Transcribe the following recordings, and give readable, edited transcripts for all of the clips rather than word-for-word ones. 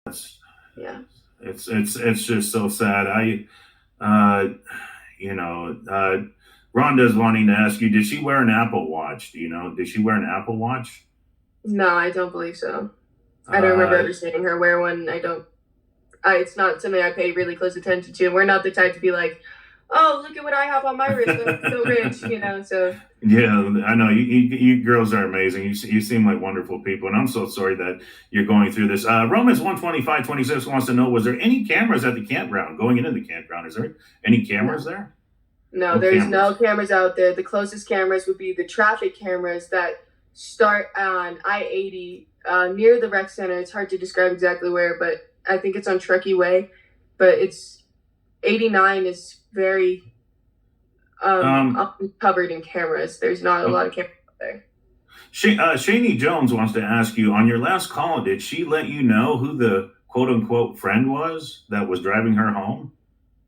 It's Yeah. it's just so sad. Uh, you know, Rhonda's wanting to ask you, did she wear an Apple Watch? Do you know? Did she wear an Apple Watch? No, I don't believe so. I don't remember Uh, ever seeing her wear one. I don't. It's not something I pay really close attention to. We're not the type to be like, oh, look at what I have on my wrist. I'm so rich, you know. So Yeah, I know you girls are amazing. You seem like wonderful people, and I'm so sorry that you're going through this. Romans 125:26 wants to know: was there any cameras at the campground going into the campground? Is there any cameras no, there? no, No there's no cameras. cameras out there. The closest cameras would be the traffic cameras that start on I-80 near the rec center. It's hard to describe exactly where, but I think it's on Truckee Way. But it's 89 is very Um, covered in cameras. There's not a lot of cameras out there. Shani Jones wants to ask you: on your last call, did she let you know who the quote unquote friend was that was driving her home?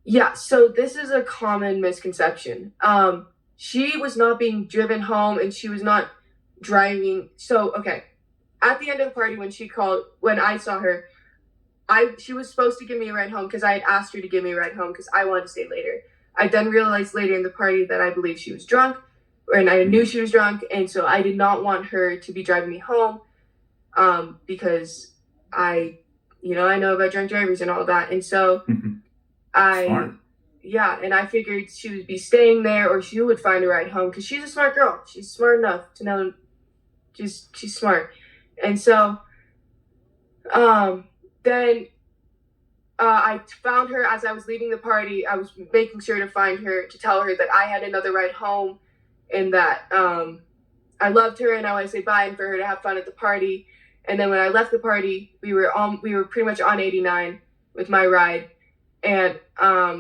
Yeah, so this is a common misconception. She was not being driven home and she was not driving. So, okay, at the end of the party when she called, when I saw her, she was supposed to give me a ride home because I had asked her to give me a ride home because I wanted to stay later. I then realized later in the party that I believe she was drunk, and I knew she was drunk, and so I did not want her to be driving me home, because I, I know about drunk drivers and all that, and so I, Smart. yeah, and I figured she would be staying there or she would find a ride home because she's a smart girl. She's smart enough to know, just she's smart, and so um, then I found her as I was leaving the party. I was making sure to find her to tell her that I had another ride home and that I loved her and I wanted to say bye and for her to have fun at the party. And then when I left the party, we were pretty much on 89 with my ride. And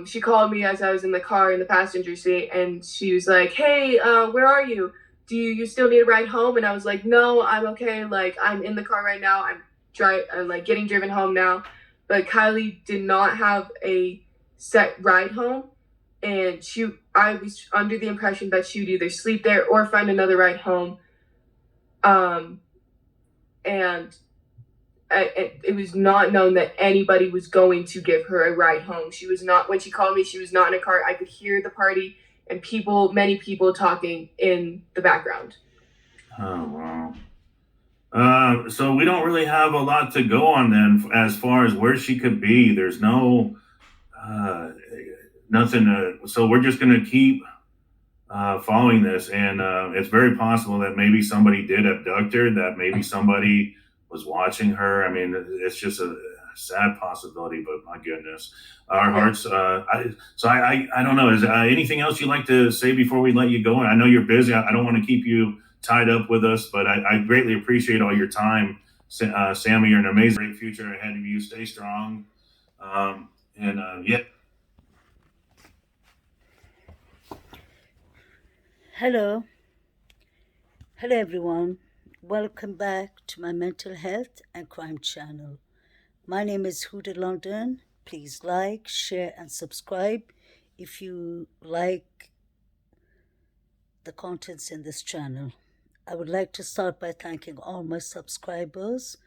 she called me as I was in the car in the passenger seat, and she was like, "Hey, where are you? Do you still need a ride home?" And I was like, "No, I'm okay. Like I'm in the car right now. I'm like getting driven home now." But Kylie did not have a set ride home, and I was under the impression that she would either sleep there or find another ride home. Um, and it was not known that anybody was going to give her a ride home. She was not, when she called me, she was not in a car. I could hear the party and many people talking in the background. Oh wow. So we don't really have a lot to go on then, as far as where she could be. There's no uh, nothing. So we're just going to keep following this, and it's very possible that maybe somebody did abduct her. That maybe somebody was watching her. I mean, it's just a sad possibility, but my goodness, our Yeah. hearts. I don't know. Is anything else you'd like to say before we let you go? I know you're busy. I don't want to keep you tied up with us, but I greatly appreciate all your time, Sammy. You're an amazing, great future ahead of you. Stay strong, and yeah. Hello, hello everyone. Welcome back to my mental health and crime channel. My name is Huda London. Please like, share, and subscribe if you like the contents in this channel. I would like to start by thanking all my subscribers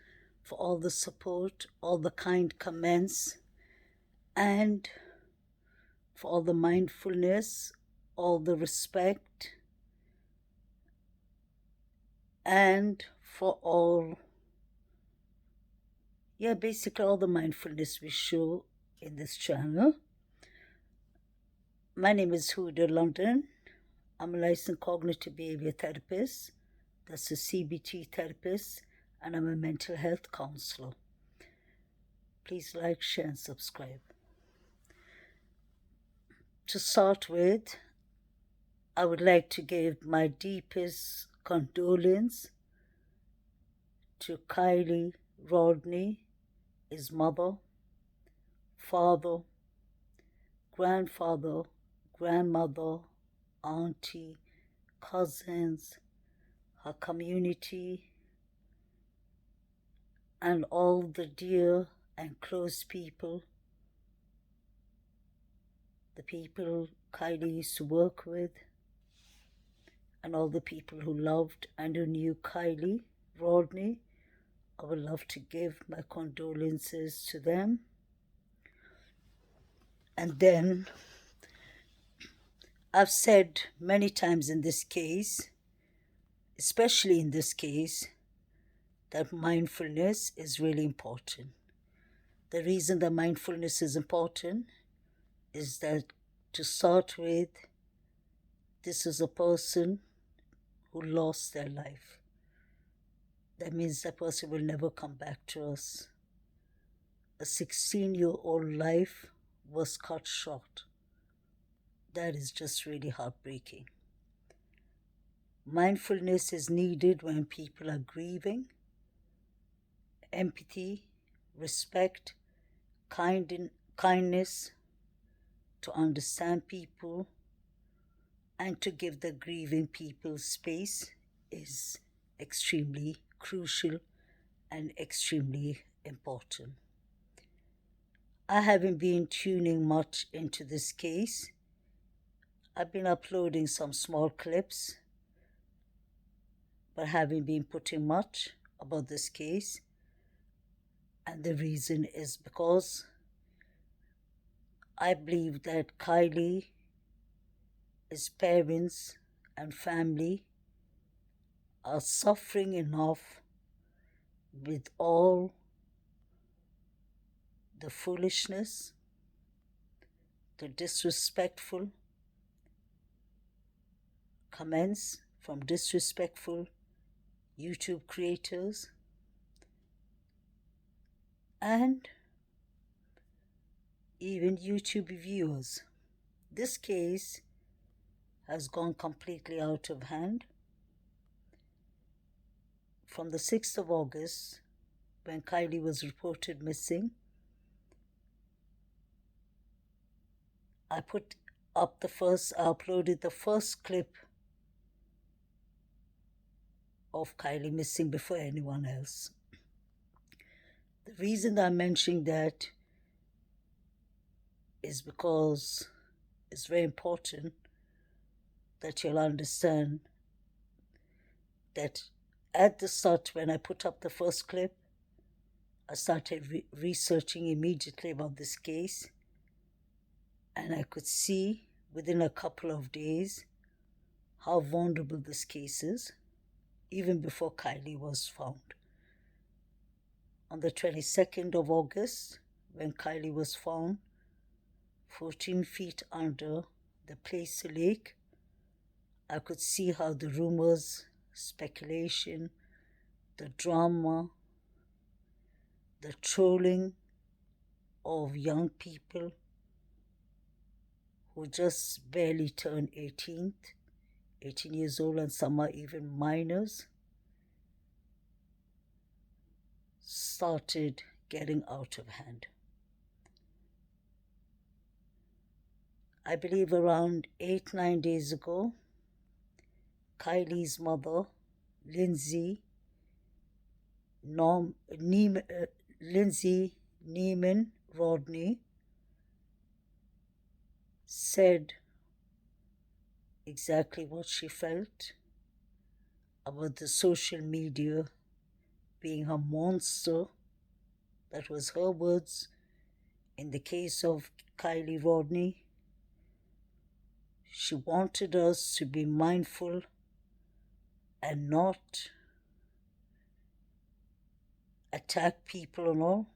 for all the support, all the kind comments, and for all the mindfulness, all the respect, and for basically all the mindfulness we show in this channel. My name is Huda London. I'm a licensed cognitive behavior therapist, that's a CBT therapist, and I'm a mental health counselor. Please like, share, and subscribe. To start with, I would like to give my deepest condolence to Kylie Rodney, his mother, father, grandfather, grandmother, auntie, cousins, her community, and all the dear and close people, the people Kylie used to work with, and all the people who loved and who knew Kylie Rodney. I would love to give my condolences to them. And then I've said many times in this case, especially in this case, that mindfulness is really important. The reason that mindfulness is important is that, to start with, this is a person who lost their life. That means that person will never come back to us. A 16-year-old life was cut short. That is just really heartbreaking. Mindfulness is needed when people are grieving. Empathy, respect, kindness, to understand people and to give the grieving people space is extremely crucial and extremely important. I haven't been tuning much into this case. I've been uploading some small clips, but haven't been putting much about this case. And the reason is because I believe that Kylie, his parents and family are suffering enough with all the foolishness, the disrespectful comments from disrespectful YouTube creators, and even YouTube viewers. This case has gone completely out of hand. From the 6th of August, when Kylie was reported missing, I uploaded the first clip of Kylie missing before anyone else. The reason I'm mentioning that is because it's very important that you'll understand that at the start, when I put up the first clip, I started researching immediately about this case, and I could see within a couple of days how vulnerable this case is, even before Kylie was found. On the 22nd of August, when Kylie was found 14 feet under the Placer Lake, I could see how the rumors, speculation, the drama, the trolling of young people who just barely turned 18 years old, and some are even minors, started getting out of hand. I believe around 8-9 days ago, Kylie's mother, Lindsay Neiman Rodney, said exactly what she felt about the social media being a monster. That was her words. In the case of Kylie Rodney, she wanted us to be mindful and not attack people and all,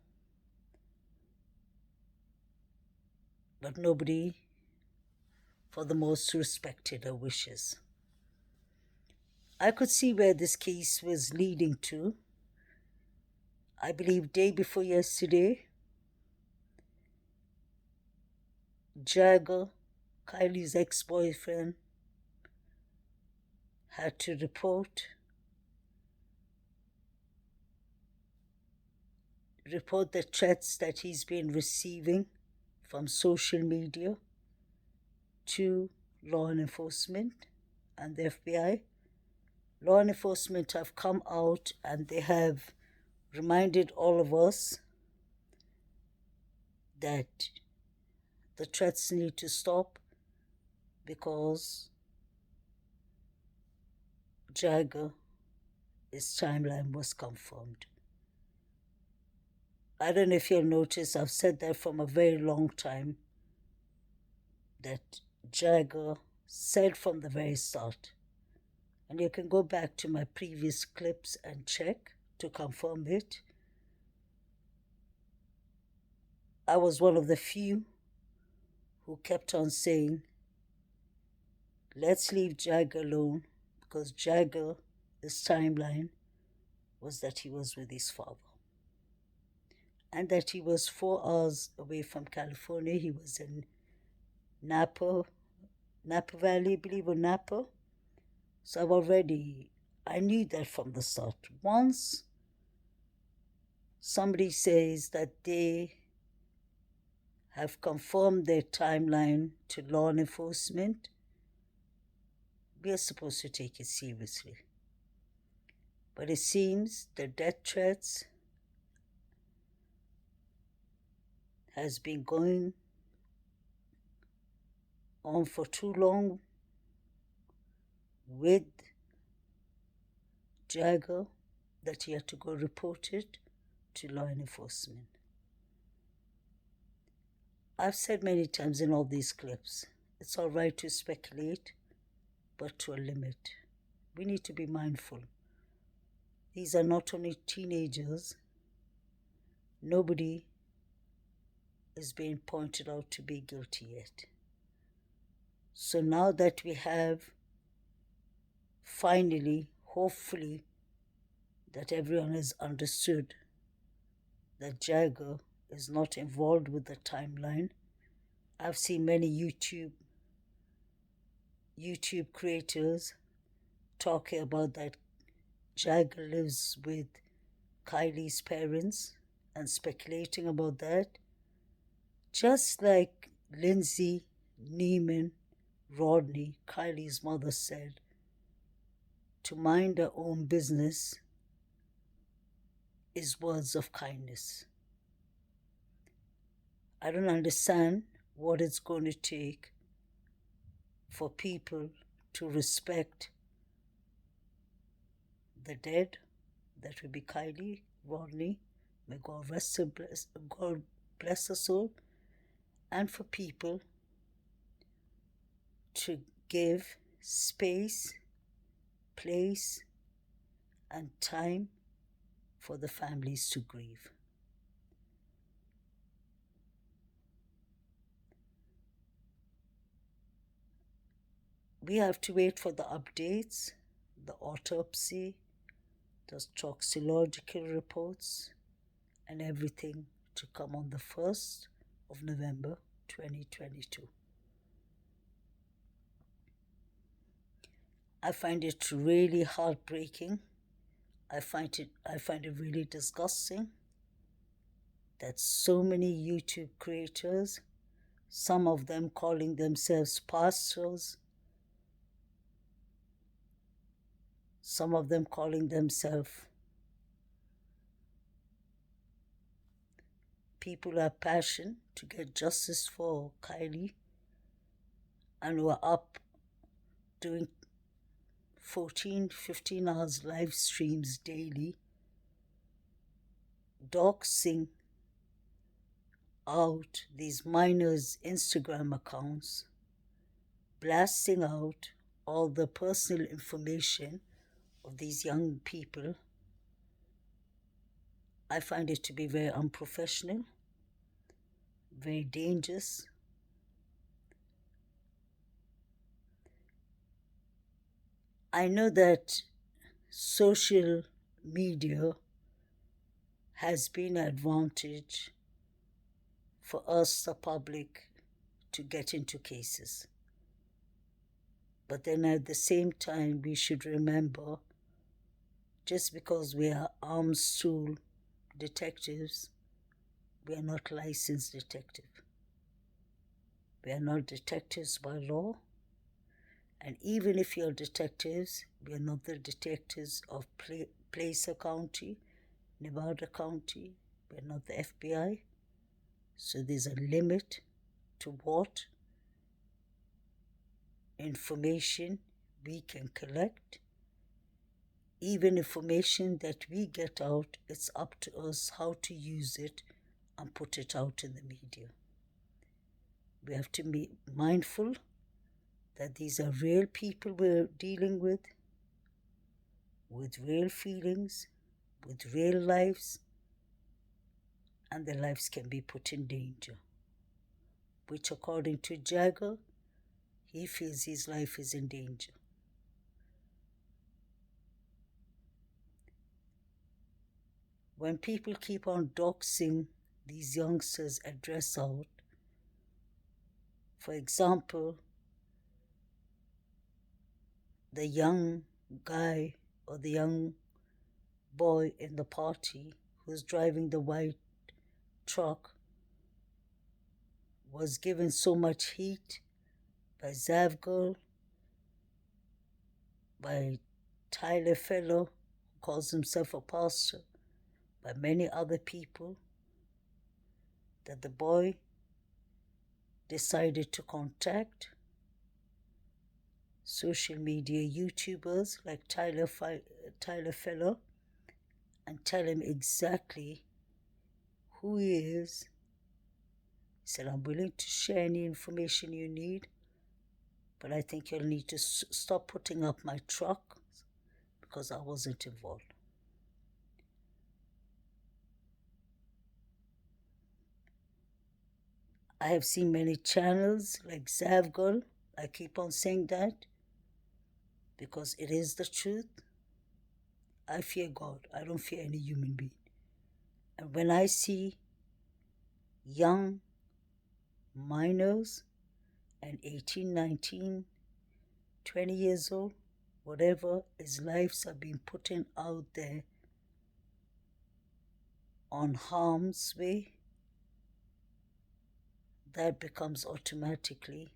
but nobody, for the most, respected her wishes. I could see where this case was leading to. I believe day before yesterday, Jagger, Kylie's ex-boyfriend, had to report the threats that he's been receiving from social media to law enforcement and the FBI. Law enforcement have come out and they have reminded all of us that the threats need to stop because Jagger, his timeline was confirmed. I don't know if you'll notice, I've said that from a very long time, that Jagger said from the very start, and you can go back to my previous clips and check to confirm it. I was one of the few who kept on saying, let's leave Jagger alone, because Jagger's timeline was that he was with his father. And that he was 4 hours away from California. He was in Napa Valley, I believe, or Napa. So I knew that from the start. Once somebody says that they have confirmed their timeline to law enforcement, we are supposed to take it seriously. But it seems the death threats has been going on for too long with Jagger that he had to go report it to law enforcement. I've said many times in all these clips, it's all right to speculate, but to a limit. We need to be mindful. These are not only teenagers. Nobody is being pointed out to be guilty yet. So now that we have finally, hopefully, that everyone has understood that Jagger is not involved with the timeline. I've seen many YouTube creators talking about that Jagger lives with Kylie's parents and speculating about that. Just like Lindsay, Neiman, Rodney, Kylie's mother said, to mind her own business is words of kindness. I don't understand what it's going to take for people to respect the dead. That would be Kylie, Rodney. May God rest her, God bless her soul. And for people to give space, place, and time for the families to grieve. We have to wait for the updates, the autopsy, the toxicological reports, and everything to come on the 1st of November 2022. I find it really heartbreaking. I find it really disgusting that so many YouTube creators, some of them calling themselves pastors, some of them calling themselves people who have passion to get justice for Kylie and who are up doing 15 hours live streams daily, doxing out these minors' Instagram accounts, blasting out all the personal information of these young people. I find it to be very unprofessional, very dangerous. I know that social media has been an advantage for us, the public, to get into cases. But then at the same time, we should remember, just because we are arms tool detectives, we are not licensed detectives. We are not detectives by law. And even if you're detectives, we are not the detectives of Placer County, Nevada County. We are not the FBI. So there's a limit to what information we can collect. Even information that we get out, it's up to us how to use it and put it out in the media. We have to be mindful that these are real people we're dealing with real feelings, with real lives, and their lives can be put in danger, which according to Jagger, he feels his life is in danger. When people keep on doxing these youngsters at dress out, for example, the young guy or the young boy in the party who's driving the white truck was given so much heat by Jagger, by Tyler Fellow, who calls himself a pastor, by many other people, that the boy decided to contact social media YouTubers like Tyler Fellow and tell him exactly who he is. He said, I'm willing to share any information you need, but I think you'll need to stop putting up my truck because I wasn't involved. I have seen many channels like Jagger. I keep on saying that because it is the truth. I fear God. I don't fear any human being. And when I see young minors and 18, 19, 20 years old, whatever, his lives are being put in out there on harm's way, that becomes automatically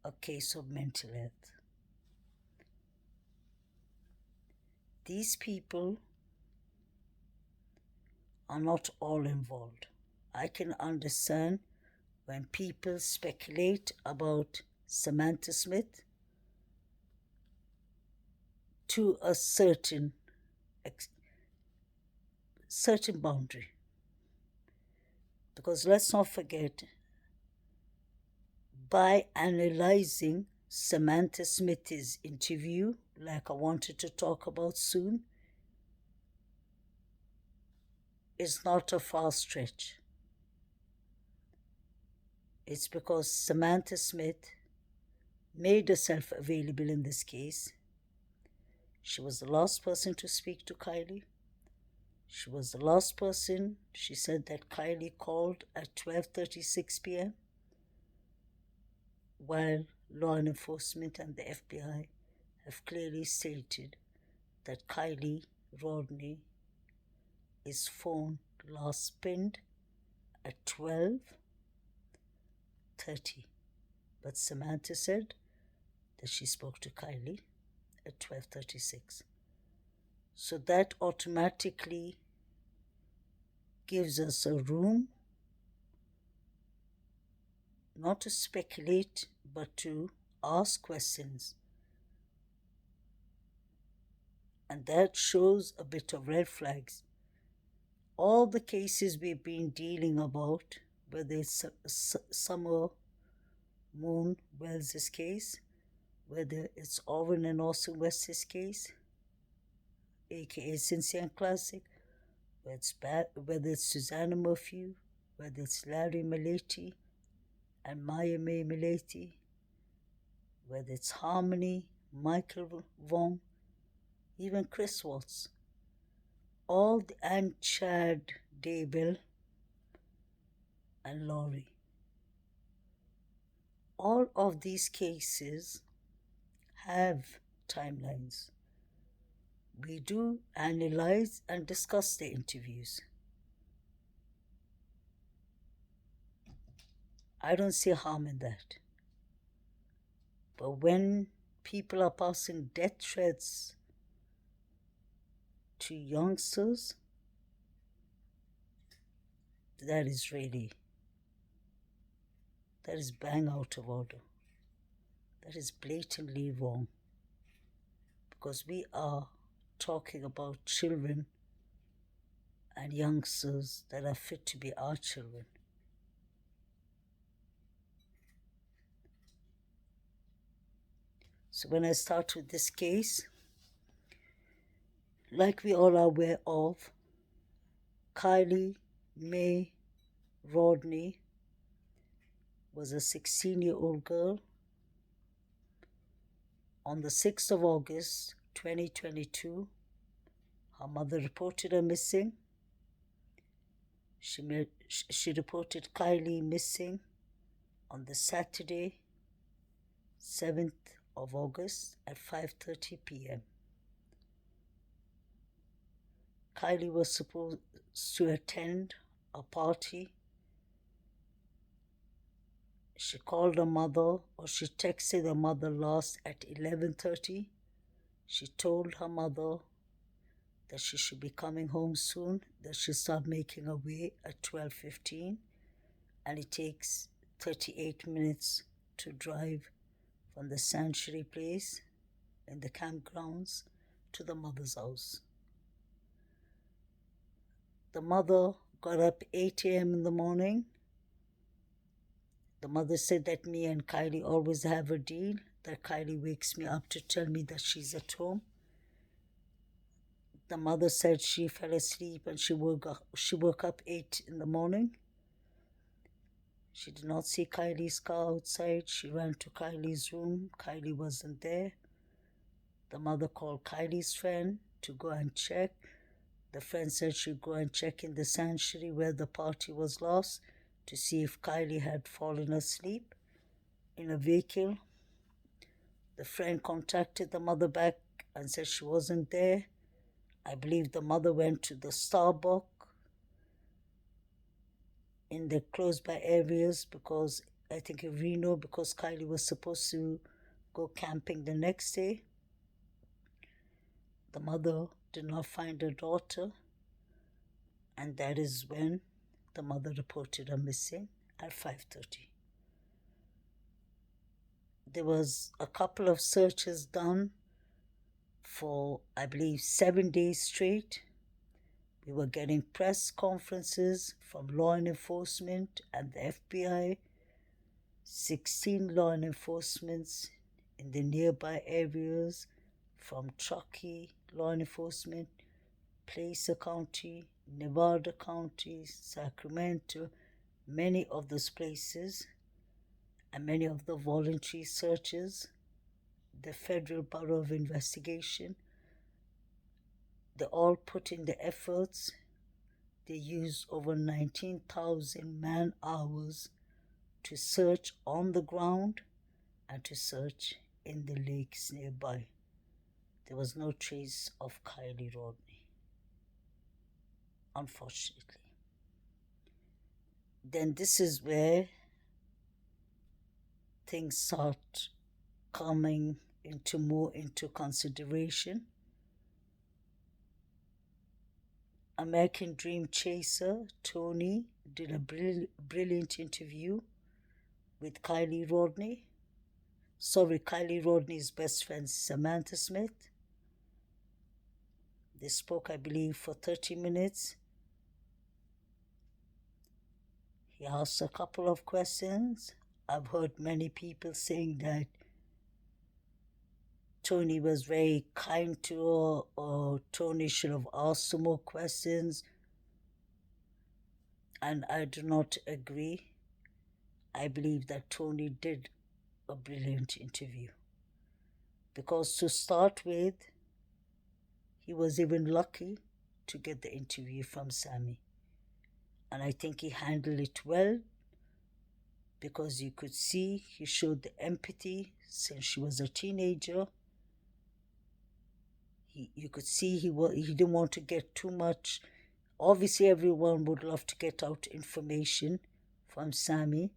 a case of mental health. These people are not all involved. I can understand when people speculate about Samantha Smith to a certain boundary. Because let's not forget, by analyzing Samantha Smith's interview, like I wanted to talk about soon, is not a far stretch. It's because Samantha Smith made herself available in this case. She was the last person to speak to Kylie. She was the last person. She said that Kylie called at 12:36 p.m. while law enforcement and the FBI have clearly stated that Kylie Rodney's phone last pinged at 12:30. But Samantha said that she spoke to Kylie at 12:36. So that automatically gives us a room not to speculate but to ask questions. And that shows a bit of red flags. All the cases we've been dealing about, whether it's Summer Moon Wells' case, whether it's Owen and Orson West's case, aka Sincere Classic, whether it's Susanna Murphy, whether it's Larry Maleti and Maya May Maleti, whether it's Harmony, Michael Vaughn, even Chris Watts, and Chad Daybell and Laurie. All of these cases have timelines. We do analyze and discuss the interviews. I don't see harm in that. But when people are passing death threats to youngsters, that is bang out of order. That is blatantly wrong. Because we are talking about children and youngsters that are fit to be our children. So when I start with this case, like we all are aware of, Kylie Mae Rodney was a 16-year-old girl. On the 6th of August 2022, her mother reported her missing. She reported Kylie missing on the Saturday, 7th of August at 5:30 p.m. Kylie was supposed to attend a party. She called her mother, or she texted her mother last at 11:30. She told her mother that she should be coming home soon, that she'll start making her way at 12:15, and it takes 38 minutes to drive from the sanctuary place in the campgrounds to the mother's house. The mother got up 8 a.m. in the morning. The mother said that me and Kylie always have a deal, that Kylie wakes me up to tell me that she's at home. The mother said she fell asleep and she woke up 8 in the morning. She did not see Kylie's car outside. She ran to Kylie's room. Kylie wasn't there. The mother called Kylie's friend to go and check. The friend said she'd go and check in the sanctuary where the party was lost to see if Kylie had fallen asleep in a vehicle. The friend contacted the mother back and said she wasn't there. I believe the mother went to the Starbucks in the close by areas, because I think in Reno, because Kylie was supposed to go camping the next day. The mother did not find her daughter, and that is when the mother reported her missing at 5:30. There was a couple of searches done for, I believe, 7 days straight. We were getting press conferences from law enforcement and the FBI, 16 law enforcements in the nearby areas from Truckee law enforcement, Placer County, Nevada County, Sacramento, many of those places, and many of the voluntary searches, the Federal Bureau of Investigation. They all put in the efforts. They used over 19,000 man-hours to search on the ground and to search in the lakes nearby. There was no trace of Kylie Rodney, unfortunately. Then this is where things start coming more into consideration. American Dream Chaser Tony did a brilliant interview with Kylie Rodney's best friend Samantha Smith. They spoke, I believe, for 30 minutes. He asked a couple of questions. I've heard many people saying that Tony was very kind to her, or Tony should have asked some more questions. And I do not agree. I believe that Tony did a brilliant interview. Because to start with, he was even lucky to get the interview from Sammy. And I think he handled it well, because you could see he showed the empathy since she was a teenager. You could see he didn't want to get too much. Obviously, everyone would love to get out information from Sammy,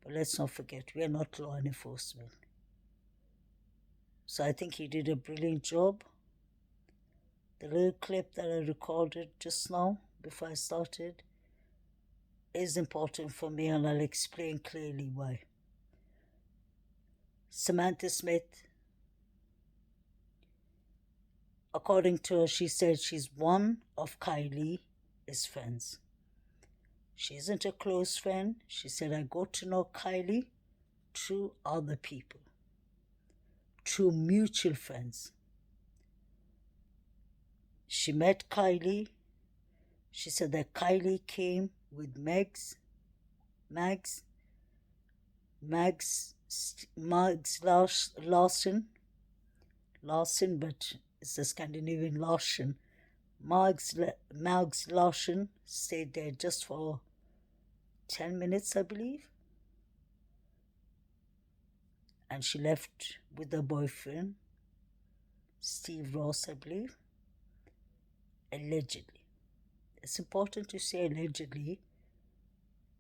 but let's not forget, we are not law enforcement. So I think he did a brilliant job. The little clip that I recorded just now, before I started, is important for me, and I'll explain clearly why. Samantha Smith, according to her, she said she's one of Kylie is friends. She isn't a close friend. She said, I got to know Kylie through other people, through mutual friends. She met Kylie. She said that Kylie came with Mags Larson, but it's a Scandinavian Larson. Mags Larson stayed there just for 10 minutes, I believe. And she left with her boyfriend, Steve Ross, I believe, allegedly. It's important to say allegedly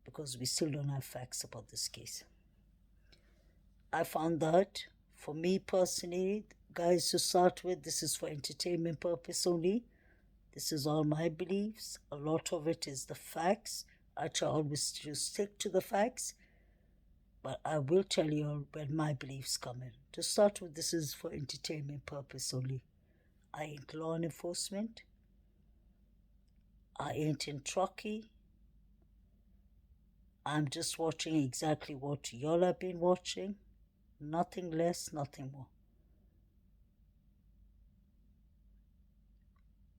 because we still don't have facts about this case. I found that, for me personally, guys, to start with, this is for entertainment purpose only. This is all my beliefs. A lot of it is the facts. I try always to stick to the facts, but I will tell you all when my beliefs come in. To start with, this is for entertainment purpose only. I ain't law enforcement. I ain't in Truckee. I'm just watching exactly what y'all have been watching. Nothing less, nothing more.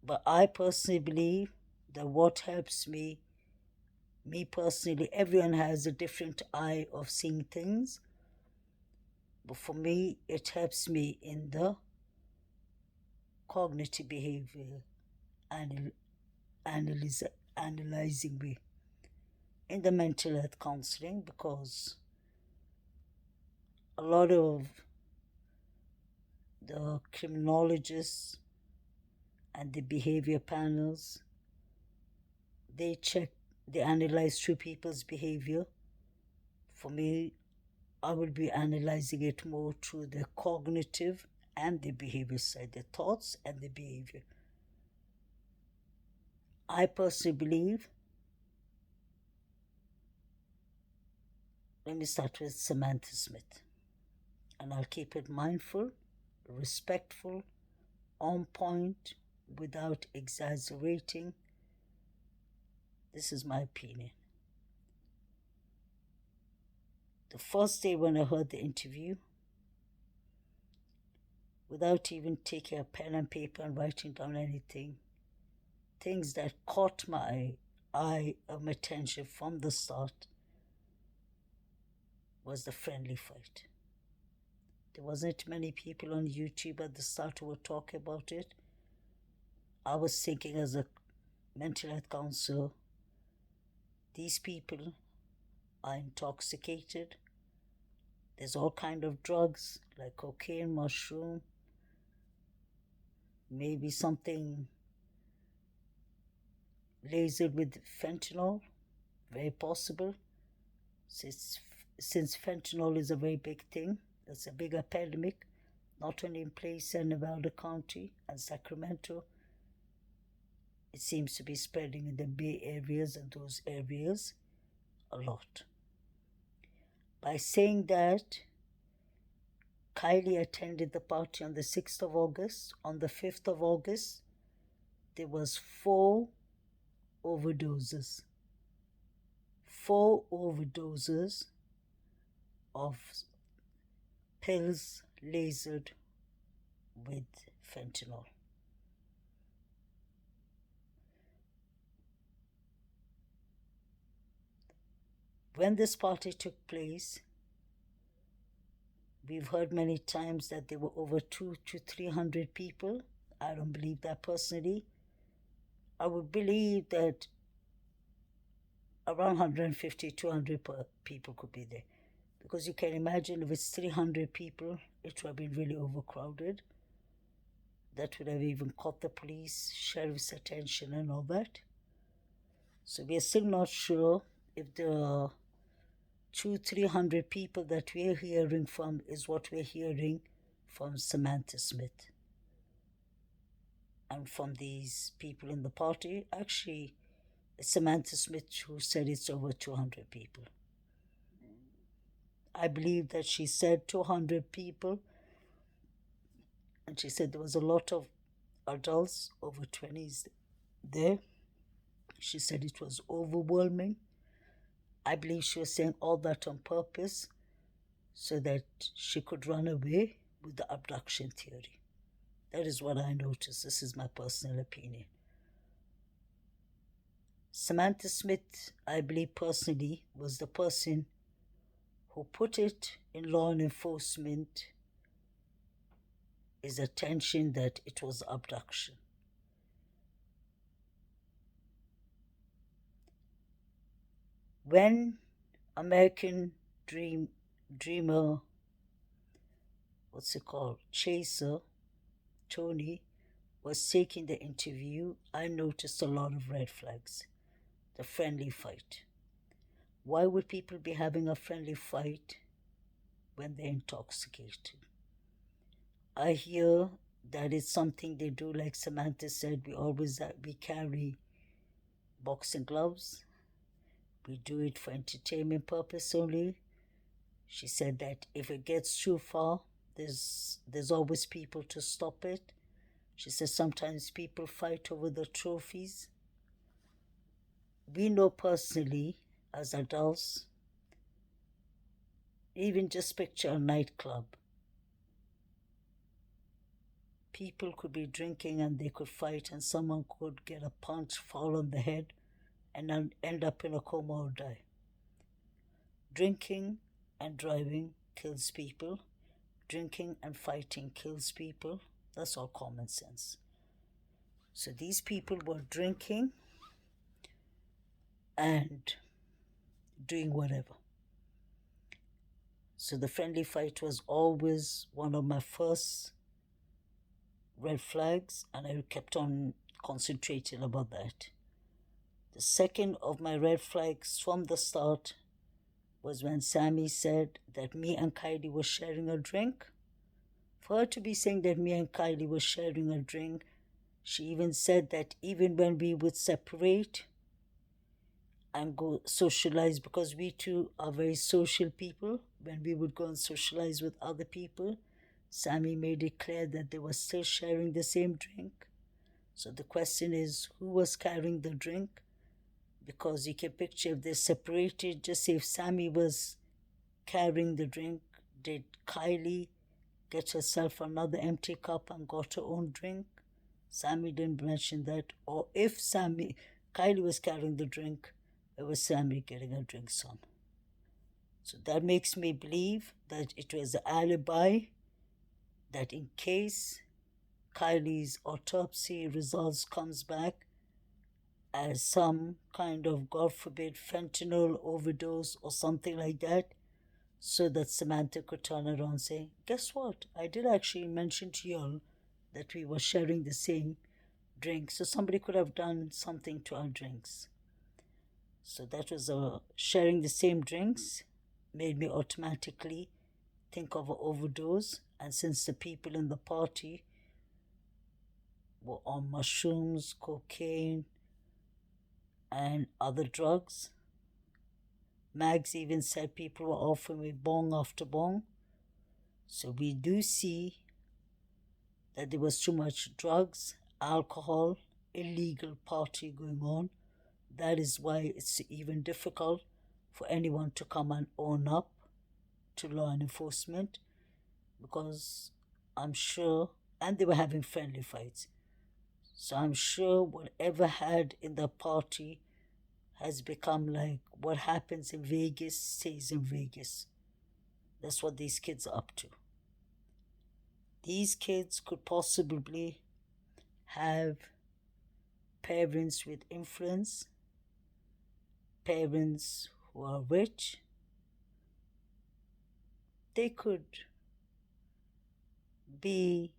But I personally believe that what helps me personally, everyone has a different eye of seeing things. But for me, it helps me in the cognitive behavior analyzing way, in the mental health counseling, because a lot of the criminologists and the behavior panels, they analyze through people's behavior. For me, I will be analyzing it more through the cognitive and the behavior side, the thoughts and the behavior. I personally believe, let me start with Samantha Smith, and I'll keep it mindful, respectful, on point, without exaggerating. This is my opinion. The first day when I heard the interview, without even taking a pen and paper and writing down anything, things that caught my eye and my attention from the start was the friendly fight. There wasn't many people on YouTube at the start who were talking about it. I was thinking, as a mental health counselor, these people are intoxicated. There's all kind of drugs like cocaine, mushroom, maybe something lasered with fentanyl, very possible. Since fentanyl is a very big thing, it's a big epidemic, not only in place in Nevada County and Sacramento. It seems to be spreading in the Bay areas and those areas a lot. By saying that, Kylie attended the party on the 6th of August. On the 5th of August, there was 4 overdoses. 4 overdoses of pills lasered with fentanyl. When this party took place, we've heard many times that there were over 200 to 300 people. I don't believe that personally. I would believe that around 150, 200 people could be there. Because you can imagine, if it's 300 people, it would have been really overcrowded. That would have even caught the police, sheriff's attention and all that. So we are still not sure if the 200-300 people that we're hearing from is what we're hearing from Samantha Smith and from these people in the party. Actually, it's Samantha Smith who said it's over 200 people. I believe that she said 200 people, and she said there was a lot of adults over 20s there. She said it was overwhelming. I believe she was saying all that on purpose so that she could run away with the abduction theory. That is what I noticed. This is my personal opinion. Samantha Smith, I believe personally, was the person who put it in law enforcement is attention that it was abduction. When American dreamer, chaser, Tony, was taking the interview, I noticed a lot of red flags. The friendly fight. Why would people be having a friendly fight when they're intoxicated? I hear that it's something they do, like Samantha said, we carry boxing gloves. We do it for entertainment purpose only. She said that if it gets too far, there's always people to stop it. She says sometimes people fight over the trophies. We know personally, as adults, even just picture a nightclub. People could be drinking and they could fight, and someone could get a punch, fall on the head, and then end up in a coma or die. Drinking and driving kills people. Drinking and fighting kills people. That's all common sense. So these people were drinking and doing whatever. So the friendly fight was always one of my first red flags, and I kept on concentrating about that. The second of my red flags from the start was when Sammy said that me and Kylie were sharing a drink. For her to be saying that me and Kylie were sharing a drink, she even said that even when we would separate and go socialize, because we two are very social people, when we would go and socialize with other people, Sammy made it clear that they were still sharing the same drink. So the question is, who was carrying the drink? Because you can picture if they're separated, just say if Sammy was carrying the drink, did Kylie get herself another empty cup and got her own drink? Sammy didn't mention that. Or if Kylie was carrying the drink, it was Sammy getting her drinks on. So that makes me believe that it was an alibi, that in case Kylie's autopsy results comes back as some kind of, God forbid, fentanyl overdose or something like that, so that Samantha could turn around and say, guess what? I did actually mention to y'all that we were sharing the same drink, so somebody could have done something to our drinks. So that was sharing the same drinks made me automatically think of an overdose. And since the people in the party were on mushrooms, cocaine, and other drugs, Mags even said people were offering me bong after bong. So we do see that there was too much drugs, alcohol, illegal party going on. That is why it's even difficult for anyone to come and own up to law enforcement, because I'm sure, and they were having friendly fights. So I'm sure whatever had in the party has become like what happens in Vegas stays in Vegas. That's what these kids are up to. These kids could possibly have parents with influence, parents who are rich. They could be,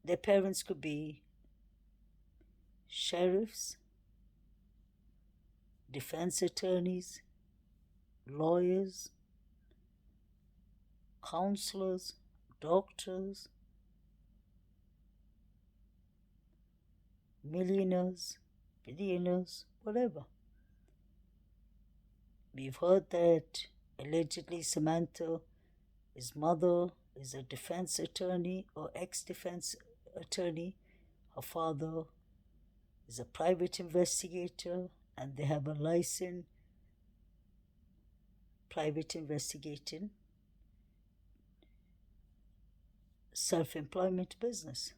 their parents could be sheriffs, defense attorneys, lawyers, counselors, doctors, millionaires, billionaires, whatever. We've heard that allegedly Samantha's mother is a defense attorney or ex-defense attorney. Her father is a private investigator, and they have a licensed private investigating self-employment business.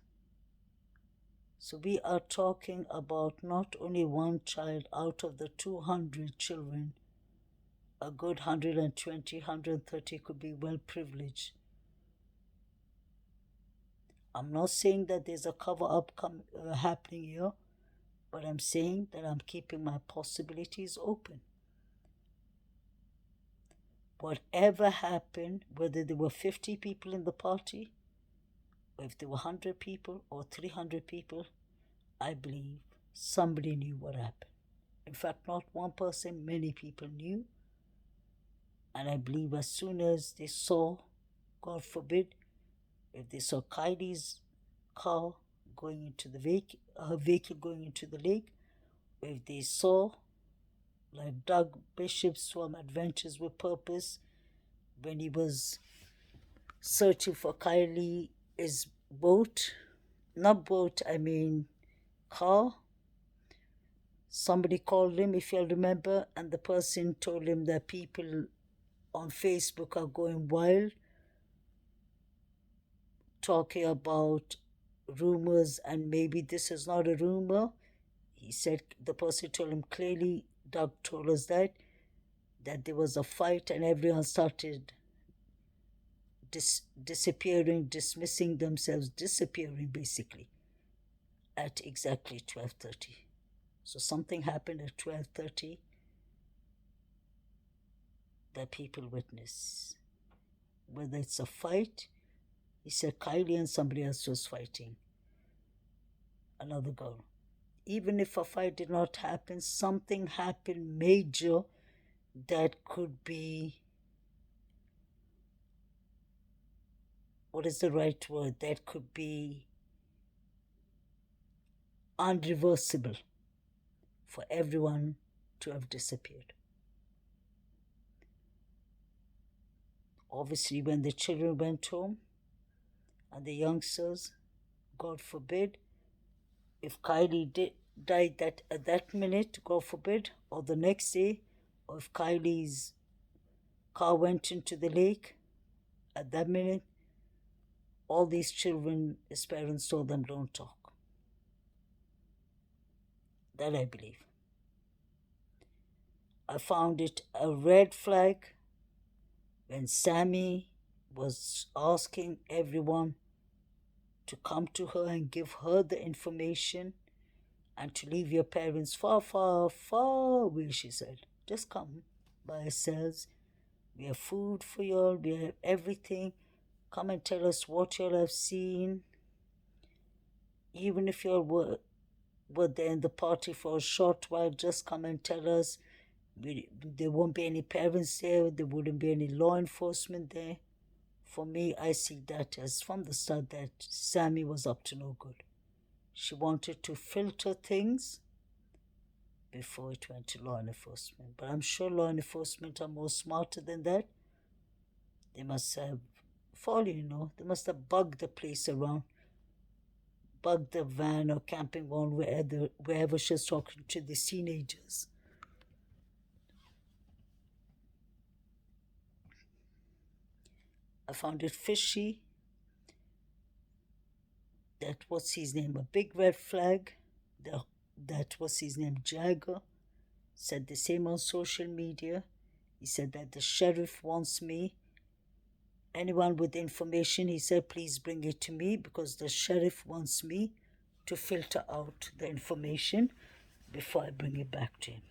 So we are talking about not only one child out of the 200 children, a good 120, 130 could be well privileged. I'm not saying that there's a cover-up happening here, but I'm saying that I'm keeping my possibilities open. Whatever happened, whether there were 50 people in the party, or if there were 100 people or 300 people, I believe somebody knew what happened. In fact, not one person, many people knew. And I believe as soon as they saw, God forbid, if they saw Kylie's car going into the vehicle, her vehicle going into the lake, or if they saw, like Doug Bishop's from Adventures with Purpose, when he was searching for Kylie's car, somebody called him, if you'll remember, and the person told him that people on Facebook are going wild, talking about rumors, and maybe this is not a rumor. He said, the person told him clearly, Doug told us that there was a fight and everyone started disappearing, dismissing themselves, disappearing basically at exactly 12:30. So something happened at 12:30 that people witness. Whether it's a fight, he said Kylie and somebody else was fighting, another girl. Even if a fight did not happen, something happened major that could be, what is the right word, that could be unreversible for everyone to have disappeared. Obviously, when the children went home and the youngsters, God forbid, if Kylie died at that minute, God forbid, or the next day, or if Kylie's car went into the lake at that minute, all these children, his parents told them, don't talk. That I believe. I found it a red flag when Sammy was asking everyone to come to her and give her the information and to leave your parents far, far, far away, she said. Just come by yourselves. We have food for y'all. We have everything. Come and tell us what y'all have seen. Even if y'all were there in the party for a short while, just come and tell us. There won't be any parents there. There wouldn't be any law enforcement there. For me, I see that as from the start that Sammy was up to no good. She wanted to filter things before it went to law enforcement. But I'm sure law enforcement are more smarter than that. They must have they must have bugged the place around, bugged the van or camping ground wherever she's talking to the teenagers. I found it fishy that what's his name, a big red flag, that what's his name, Jagger, said the same on social media. He said that the sheriff wants me. Anyone with information, he said, please bring it to me because the sheriff wants me to filter out the information before I bring it back to him.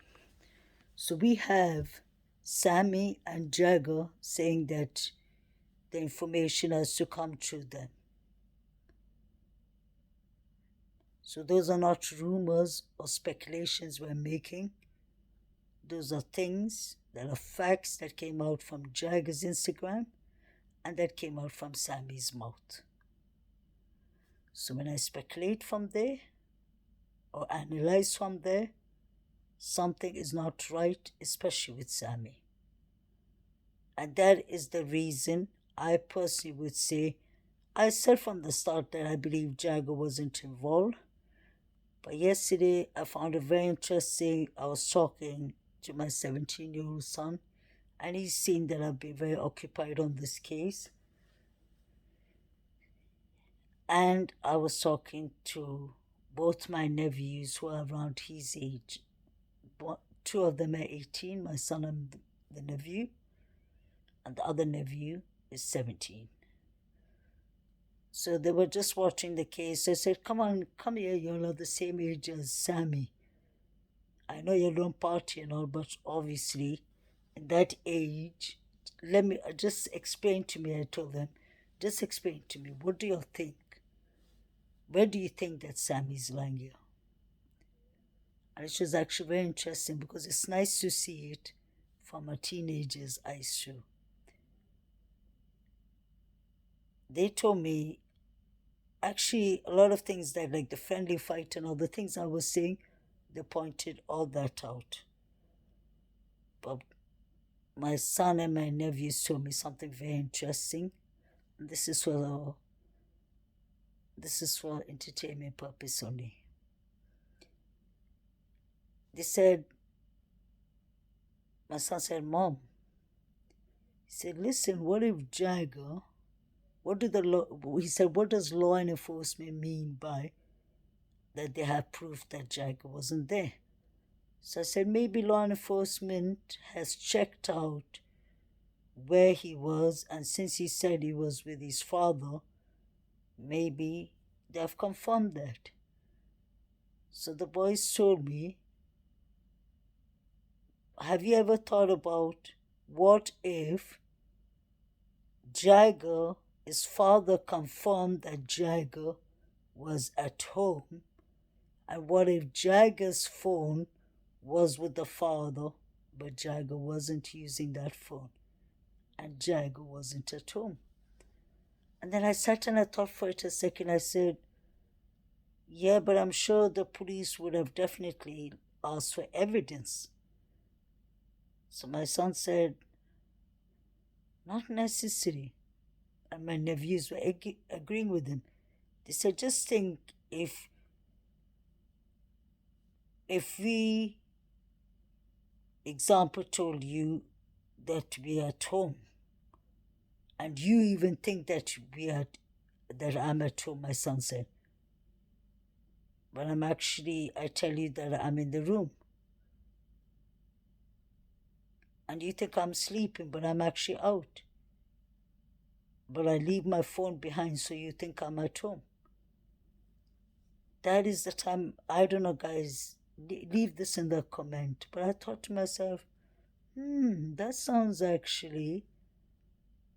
So we have Sammy and Jagger saying that the information has to come through them. So those are not rumors or speculations we're making. Those are things that are facts that came out from Jagger's Instagram and that came out from Sammy's mouth. So when I speculate from there or analyze from there, something is not right, especially with Sammy. And that is the reason I personally would say, I said from the start that I believe Jagger wasn't involved. But yesterday I found it very interesting. I was talking to my 17-year-old son, and he's seen that I've been very occupied on this case. And I was talking to both my nephews who are around his age. Two of them are 18, my son and the nephew, and the other nephew is 17. So they were just watching the case. I said, come on, come here, you're all the same age as Sammy. I know you don't party and all, but obviously in that age, let me just explain to me, I told them, just explain to me, what do you think? Where do you think that Sammy's lying here? And it was actually very interesting because it's nice to see it from a teenager's eyes too. They told me, actually, a lot of things that, like the friendly fight and all the things I was saying, they pointed all that out. But my son and my nephews told me something very interesting. And this is for entertainment purpose only. They said, my son said, Mom, he said, listen, what if Jagger, he said, what does law enforcement mean by that they have proof that Jagger wasn't there? So I said, maybe law enforcement has checked out where he was, and since he said he was with his father, maybe they have confirmed that. So the boys told me, have you ever thought about what if Jagger, his father confirmed that Jagger was at home, and what if Jagger's phone was with the father, but Jagger wasn't using that phone, and Jagger wasn't at home? And then I sat and I thought for it a second. I said, yeah, but I'm sure the police would have definitely asked for evidence. So my son said, not necessary. And my nephews were agreeing with him. They said, just think if we, example, told you that we are at home, and you even think that I'm at home, my son said, but I tell you that I'm in the room. And you think I'm sleeping, but I'm actually out. But I leave my phone behind, so you think I'm at home. That is the time, I don't know, guys, leave this in the comment. But I thought to myself, that sounds actually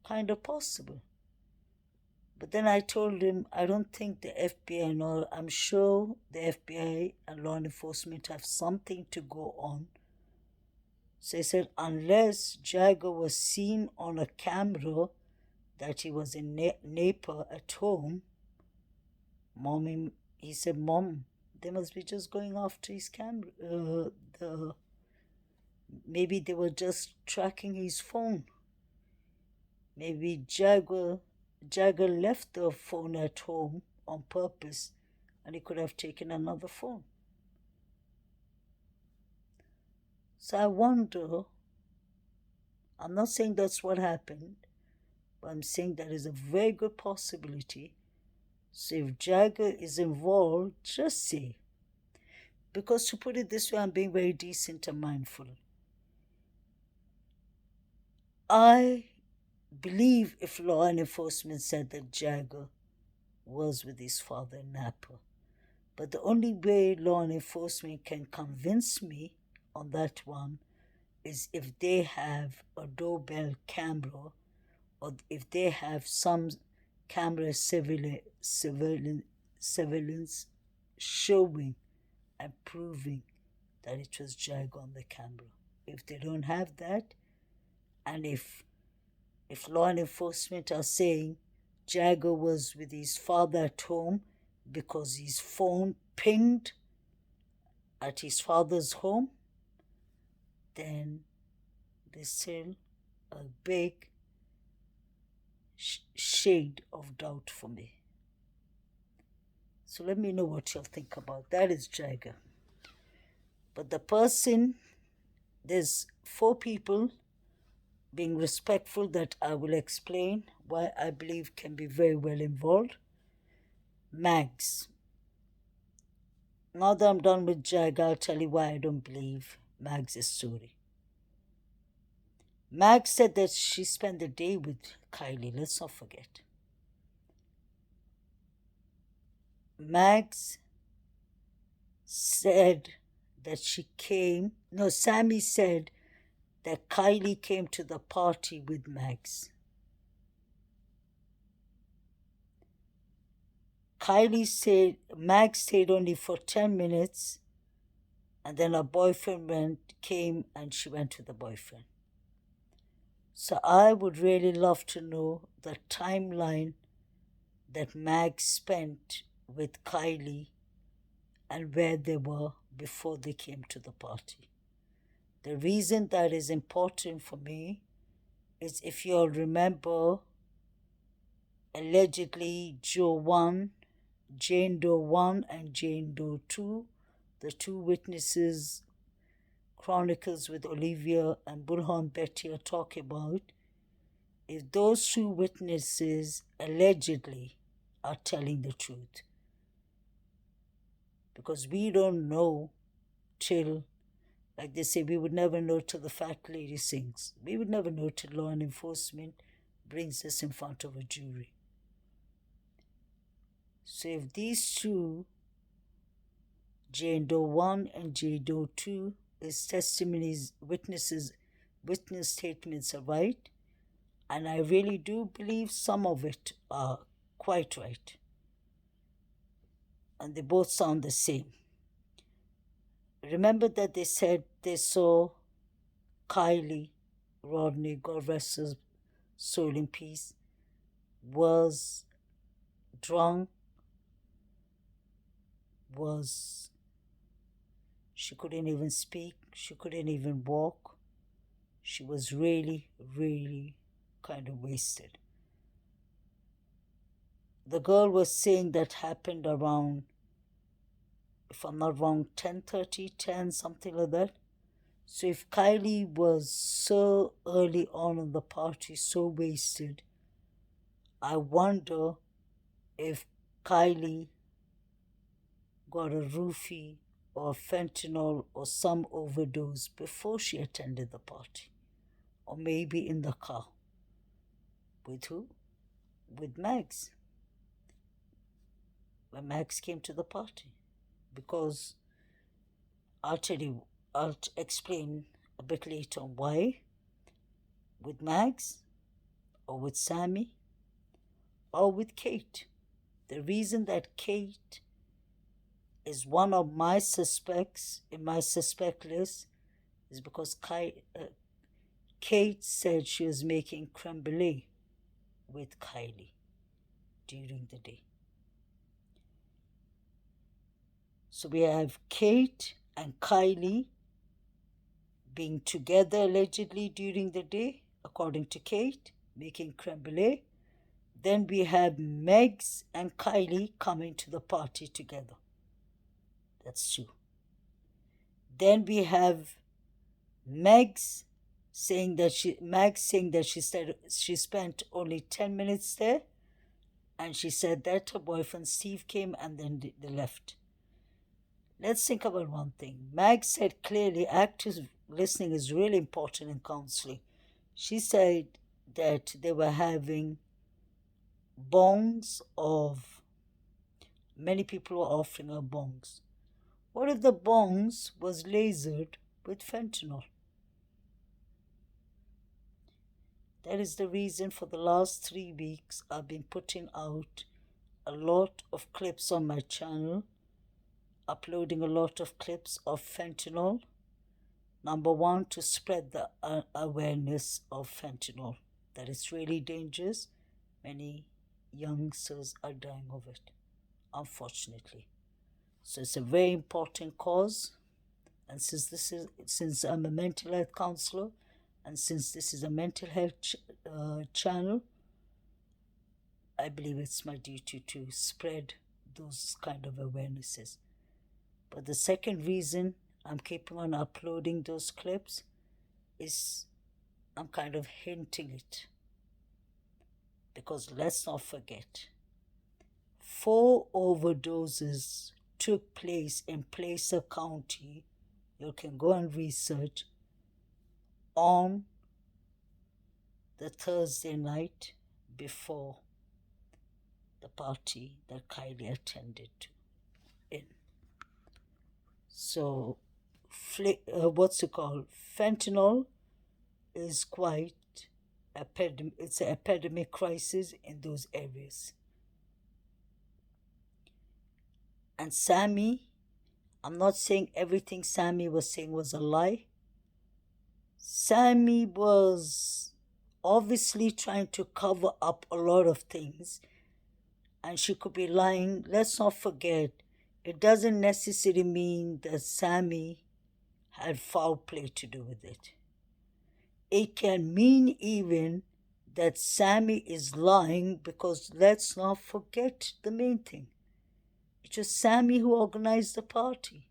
kind of possible. But then I told him, I don't think the FBI and all, I'm sure the FBI and law enforcement have something to go on. So he said, unless Jagger was seen on a camera that he was in Napa at home, he said, Mom, they must be just going after his camera. Maybe they were just tracking his phone. Maybe Jagger left the phone at home on purpose, and he could have taken another phone. So I wonder, I'm not saying that's what happened, but I'm saying there is a very good possibility. So if Jagger is involved, just say. Because to put it this way, I'm being very decent and mindful. I believe if law enforcement said that Jagger was with his father in Napa. But the only way law enforcement can convince me on that one is if they have a doorbell camera, or if they have some camera surveillance showing and proving that it was Jagger on the camera. If they don't have that, and if law enforcement are saying Jagger was with his father at home because his phone pinged at his father's home, then there's still a big shade of doubt for me. So let me know what you'll think about that. Is Jagger. But the person, there's 4 people being respectful that I will explain why I believe can be very well involved. Mags. Now that I'm done with Jag, I'll tell you why I don't believe Mags' story. Mags said that she spent the day with Kylie. Let's not forget. Mags said that Sammy said that Kylie came to the party with Mags. Mags stayed only for 10 minutes, and then her boyfriend came and she went with the boyfriend. So I would really love to know the timeline that Mags spent with Kylie and where they were before they came to the party. The reason that is important for me is, if you all remember, allegedly Jane Doe 1 and Jane Doe 2, the 2 witnesses Chronicles with Olivia and Bullhorn Betty are talking about, if those 2 witnesses allegedly are telling the truth. Because we don't know till, like they say, we would never know till the fat lady sings. We would never know till law enforcement brings us in front of a jury. So if these 2, Jane Doe 1 and Jane Doe 2, is testimonies, witness statements are right, and I really do believe some of it are quite right. And they both sound the same. Remember that they said they saw Kylie Rodney, God rest his soul in peace, was drunk, she couldn't even speak, she couldn't even walk. She was really, really kind of wasted. The girl was saying that happened around, if I'm not wrong, 10:30, 10, something like that. So if Kylie was so early on in the party, so wasted, I wonder if Kylie got a roofie or fentanyl or some overdose before she attended the party. Or maybe in the car. With who? With Mags. When Mags came to the party. Because I'll explain a bit later why. With Mags, or with Sammy, or with Kate. The reason that Kate is one of my suspects in my suspect list is because Kate said she was making creme brulee with Kylie during the day. So we have Kate and Kylie being together allegedly during the day, according to Kate, making creme brulee. Then we have Megs and Kylie coming to the party together. That's 2. Then we have Mags saying that she spent only 10 minutes there, and she said that her boyfriend Steve came and then they left. Let's think about one thing. Mags said clearly active listening is really important in counseling. She said that they were having bongs of, many people were offering her bongs. What if the bongs was lasered with fentanyl? That is the reason for the last 3 weeks I've been putting out a lot of clips on my channel, uploading a lot of clips of fentanyl. Number 1, to spread the awareness of fentanyl, that it's really dangerous. Many youngsters are dying of it, unfortunately. So it's a very important cause, and since I'm a mental health counselor, and since this is a mental health channel, I believe it's my duty to spread those kind of awarenesses. But the second reason I'm keeping on uploading those clips is I'm kind of hinting it. Because let's not forget, 4 overdoses took place in Placer County. You can go and research on the Thursday night before the party that Kylie attended to in. So, what's it called? Fentanyl is quite it's an epidemic crisis in those areas. And Sammy, I'm not saying everything Sammy was saying was a lie. Sammy was obviously trying to cover up a lot of things, and she could be lying. Let's not forget, it doesn't necessarily mean that Sammy had foul play to do with it. It can mean even that Sammy is lying because let's not forget the main thing. It was Sammy who organized the party.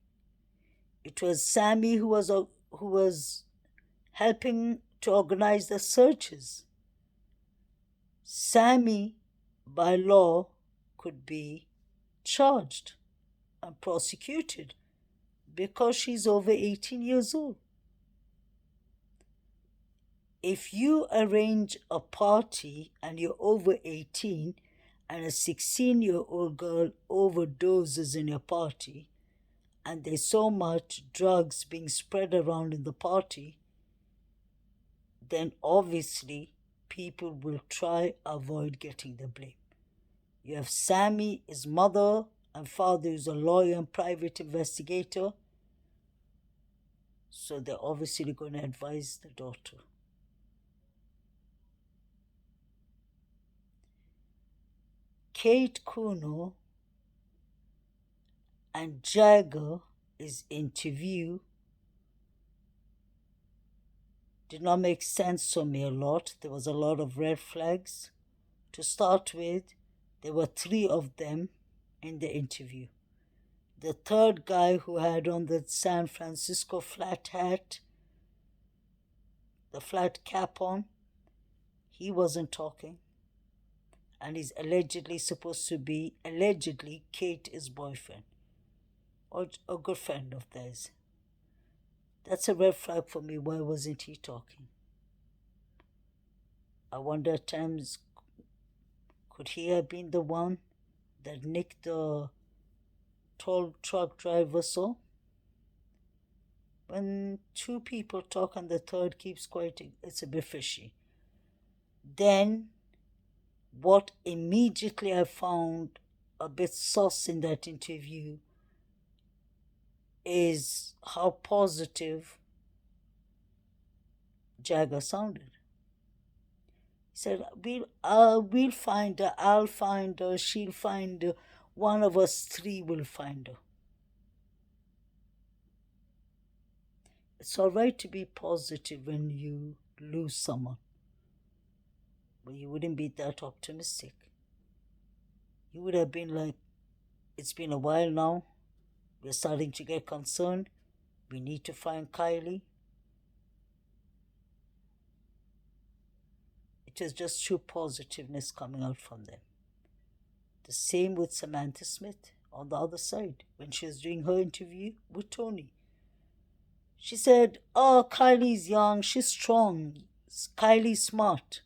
It was Sammy who was helping to organize the searches. Sammy, by law, could be charged and prosecuted because she's over 18 years old. If you arrange a party and you're over 18 and a 16-year-old girl overdoses in your party and there's so much drugs being spread around in the party, then obviously people will try avoid getting the blame. You have Sammy, his mother and father is a lawyer and private investigator, so they're obviously going to advise the daughter. Kate Kuno and Jagger, his interview did not make sense to me a lot. There was a lot of red flags. To start with, there were 3 of them in the interview. The third guy who had on the San Francisco flat hat, the flat cap on, he wasn't talking. And he's allegedly supposed to be, Kate, his boyfriend, or a good friend of theirs. That's a red flag for me. Why wasn't he talking? I wonder at times, could he have been the one that Nick, the tall truck driver, saw? When 2 people talk and the third keeps quiet, it's a bit fishy. Then, what immediately I found a bit sus in that interview is how positive Jagger sounded. He said, we'll find her, I'll find her, she'll find her, one of us 3 will find her. It's all right to be positive when you lose someone, but you wouldn't be that optimistic. You would have been like, it's been a while now, we're starting to get concerned, we need to find Kylie. It is just true positiveness coming out from them. The same with Samantha Smith on the other side when she was doing her interview with Tony. She said, oh, Kylie's young, she's strong, Kylie's smart.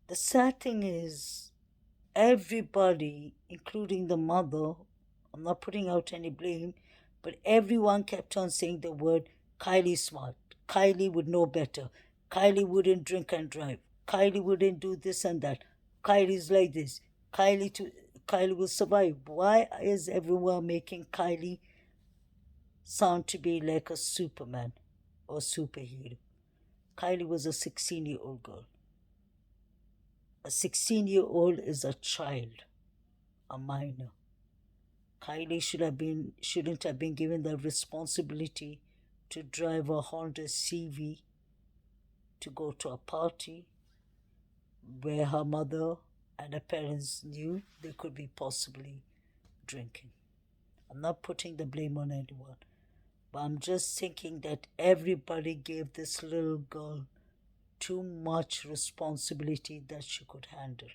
The sad thing is, everybody, including the mother, I'm not putting out any blame, but everyone kept on saying the word Kylie's smart. Kylie would know better. Kylie wouldn't drink and drive. Kylie wouldn't do this and that. Kylie's like this. Kylie will survive. Why is everyone making Kylie sound to be like a Superman or superhero? Kylie was a 16-year-old girl. A 16-year-old is a child, a minor. Kylie shouldn't have been given the responsibility to drive a Honda CV to go to a party where her mother and her parents knew they could be possibly drinking. I'm not putting the blame on anyone, but I'm just thinking that everybody gave this little girl too much responsibility that she could handle.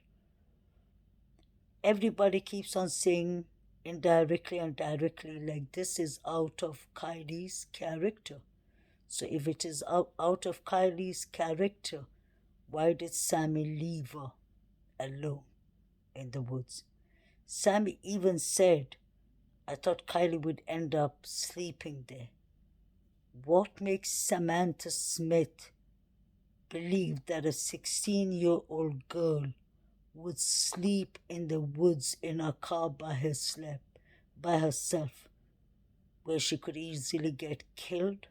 Everybody keeps on saying indirectly and directly, like, this is out of Kylie's character. So if it is out of Kylie's character, why did Sammy leave her alone in the woods? Sammy even said, I thought Kylie would end up sleeping there. What makes Samantha Smith believe that a 16-year-old girl would sleep in the woods in a car by herself, where she could easily get killed,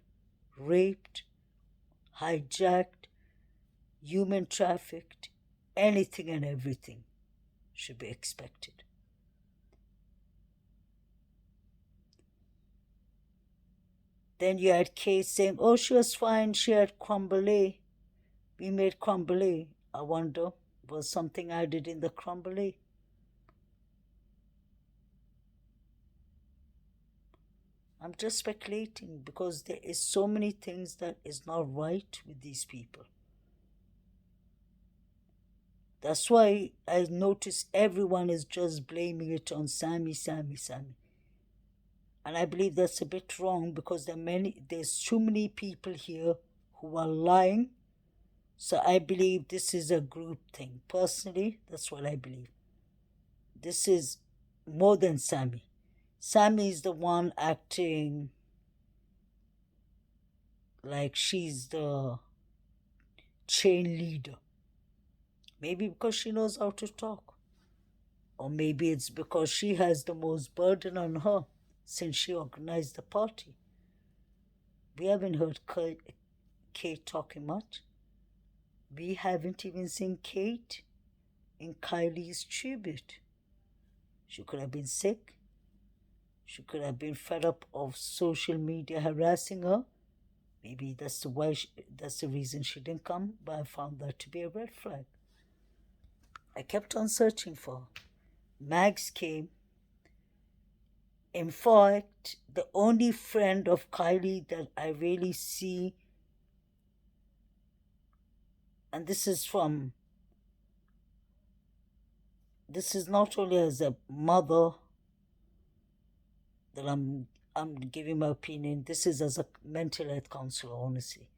raped, hijacked, human trafficked? Anything and everything should be expected. Then you had Kate saying, oh, she was fine, she had creme brulee. We made creme brulee. I wonder, was something added in the creme brulee? I'm just speculating because there is so many things that is not right with these people. That's why I notice everyone is just blaming it on Sammy. And I believe that's a bit wrong because there's too many people here who are lying. So I believe this is a group thing. Personally, that's what I believe. This is more than Sammy. Sammy is the one acting like she's the chain leader. Maybe because she knows how to talk. Or maybe it's because she has the most burden on her since she organized the party. We haven't heard Kate talking much. We haven't even seen Kate in Kylie's tribute. She could have been sick. She could have been fed up of social media harassing her. Maybe that's the reason she didn't come, but I found that to be a red flag. I kept on searching for her. Mags came. In fact, the only friend of Kylie that I really see, and this is not only as a mother that I'm giving my opinion, this is as a mental health counselor, honestly.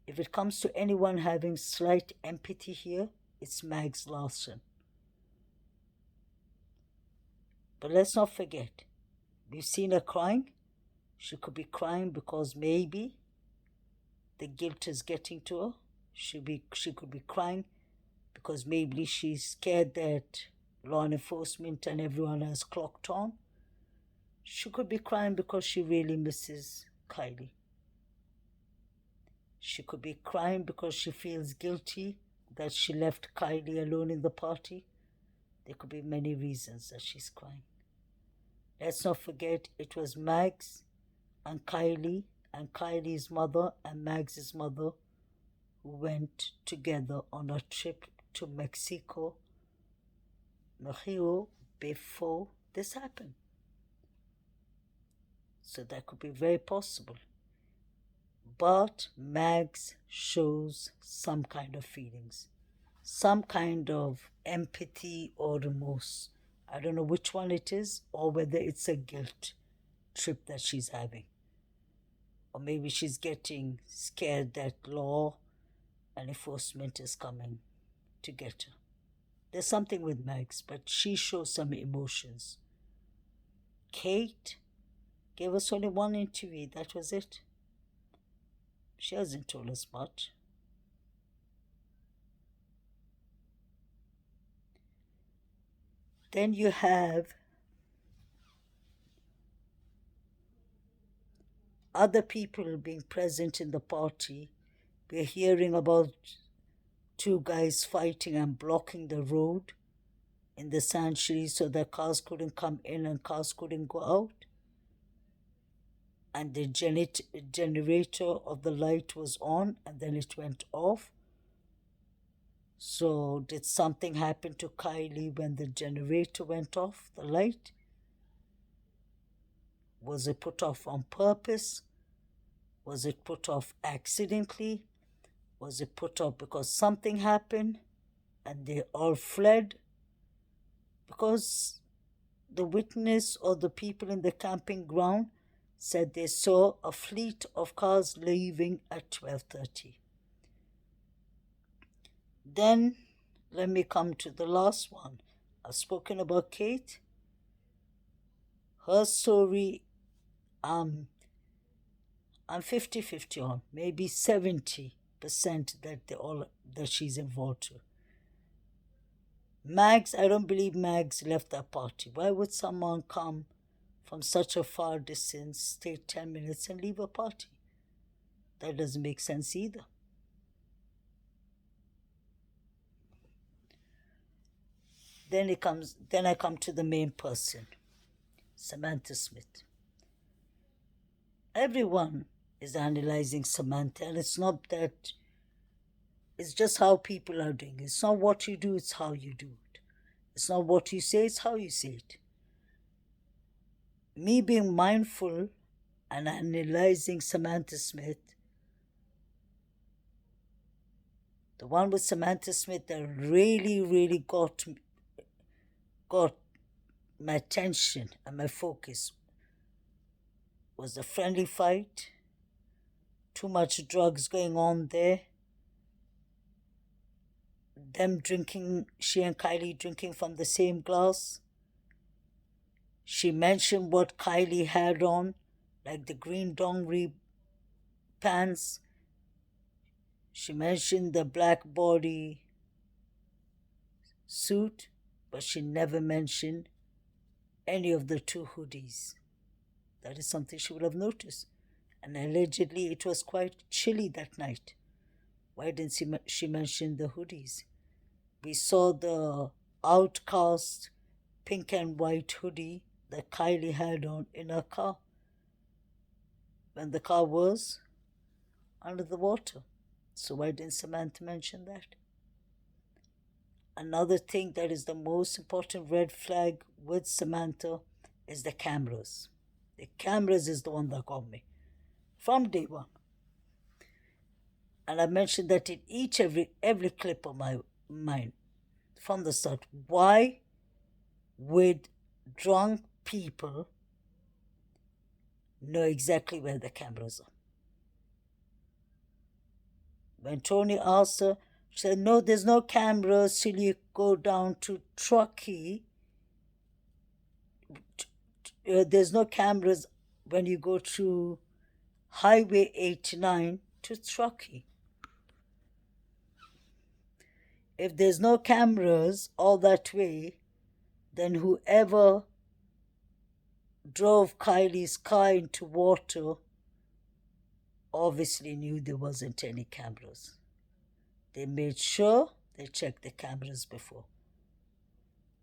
If it comes to anyone having slight empathy here, it's Mags Larson. But let's not forget, we've seen her crying. She could be crying because maybe the guilt is getting to her. She could be crying because maybe she's scared that law enforcement and everyone has clocked on. She could be crying because she really misses Kylie. She could be crying because she feels guilty that she left Kylie alone in the party. There could be many reasons that she's crying. Let's not forget it was Mags and Kylie's mother and Mags's mother who went together on a trip to Mexico before this happened. So that could be very possible. But Mags shows some kind of feelings, some kind of empathy or remorse. I don't know which one it is, or whether it's a guilt trip that she's having. Or maybe she's getting scared that law and enforcement is coming to get her. There's something with Mags, but she shows some emotions. Kate gave us only one interview, that was it. She hasn't told us much. Then you have other people being present in the party. We're hearing about two guys fighting and blocking the road in the sanctuary so that cars couldn't come in and cars couldn't go out. And the generator of the light was on and then it went off. So, did something happen to Kylie when the generator went off, the light? Was it put off on purpose? Was it put off accidentally? Was it put off because something happened and they all fled? Because the witness or the people in the camping ground said they saw a fleet of cars leaving at 12:30. Then let me come to the last one. I've spoken about Kate. Her story, I'm 50-50 on, maybe 70% that she's involved to. Mags, I don't believe Mags left that party. Why would someone come from such a far distance, stay 10 minutes and leave a party? That doesn't make sense either. Then I come to the main person, Samantha Smith. Everyone is analyzing Samantha, and it's not that, it's just how people are doing it. It's not what you do, it's how you do it. It's not what you say, it's how you say it. Me being mindful and analyzing Samantha Smith, the one with Samantha Smith that really got my attention and my focus was the friendly fight, too much drugs going on there, them drinking, she and Kylie drinking from the same glass. She mentioned what Kylie had on, like the green dungaree pants. She mentioned the black body suit, but she never mentioned any of the two hoodies. That is something she would have noticed. And allegedly it was quite chilly that night. Why didn't she mention the hoodies? We saw the Outcast pink and white hoodie that Kylie had on in her car when the car was under the water. So why didn't Samantha mention that? Another thing that is the most important red flag with Samantha is the cameras. The cameras is the one that got me from day one. And I mentioned that in every clip of my mind from the start. Why would drunk people know exactly where the cameras are? When Tony asked her, she said, no, there's no cameras till you go down to Truckee. There's no cameras when you go to Highway 89 to Truckee. If there's no cameras all that way, then whoever drove Kylie's car into water obviously knew there wasn't any cameras. They made sure they checked the cameras before.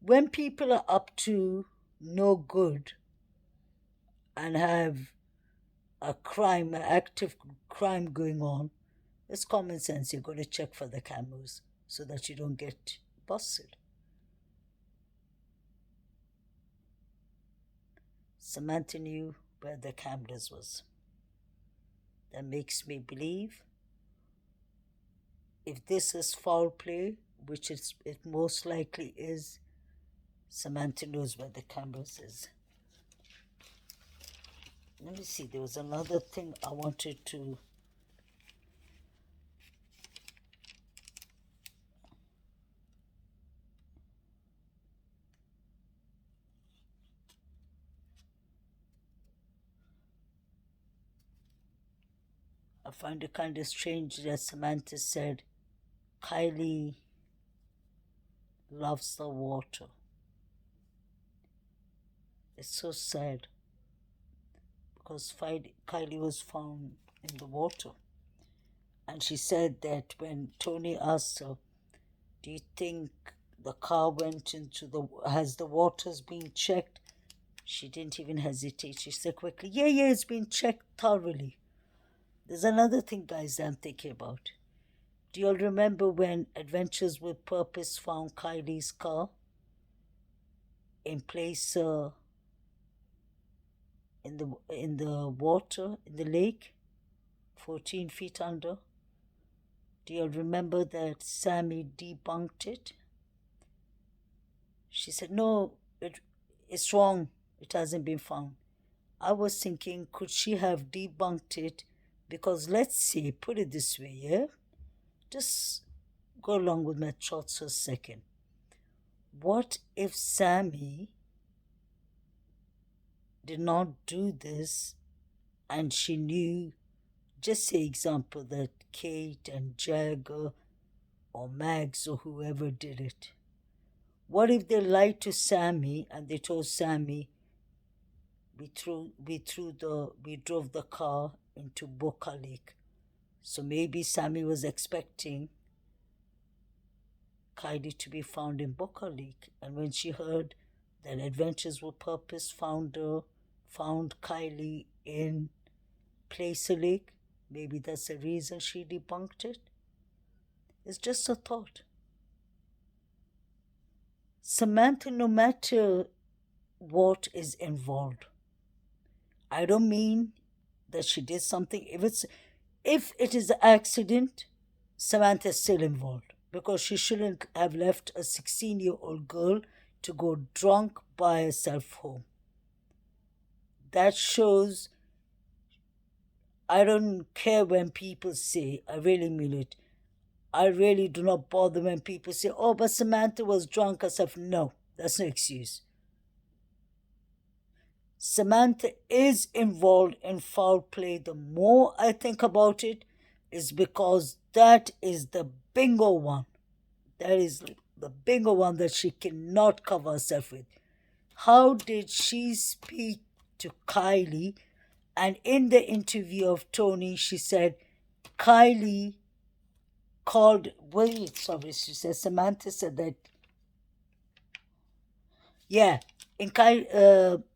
When people are up to no good and have a crime, an active crime going on, it's common sense. You're going to check for the cameras so that you don't get busted. Samantha knew where the cameras was. That makes me believe if this is foul play, which it most likely is, Samantha knows where the cameras is. Let me see, there was another thing I wanted to... I find it kind of strange that Samantha said Kylie loves the water. It's so sad because Kylie was found in the water. And she said that when Tony asked her, do you think the car went has the waters been checked? She didn't even hesitate. She said quickly, yeah, it's been checked thoroughly. There's another thing, guys, that I'm thinking about. Do you all remember when Adventures with Purpose found Kylie's car in place in the water in the lake, 14 feet under? Do you all remember that Sammy debunked it? She said, "No, it's wrong. It hasn't been found." I was thinking, could she have debunked it? Because let's say, put it this way, yeah? Just go along with my thoughts for a second. What if Sammy did not do this and she knew, just say example, that Kate and Jagger or Mags or whoever did it? What if they lied to Sammy and they told Sammy, we drove the car into Boca Lake. So maybe Sammy was expecting Kylie to be found in Boca Lake, and when she heard that Adventures with Purpose found Kylie in Placer Lake, maybe that's the reason she debunked it. It's just a thought. Samantha, no matter what is involved, I don't mean that she did something. If it is an accident, Samantha is still involved, because she shouldn't have left a 16-year-old girl to go drunk by herself home. That shows, I don't care when people say, I really mean it, I really do not bother when people say, oh, but Samantha was drunk herself. No, that's no excuse. Samantha is involved in foul play. The more I think about it, is because that is the bingo one. That is the bingo one that she cannot cover herself with. How did she speak to Kylie? And in the interview of Tony, she said, Kylie called, she said, Samantha said that, yeah,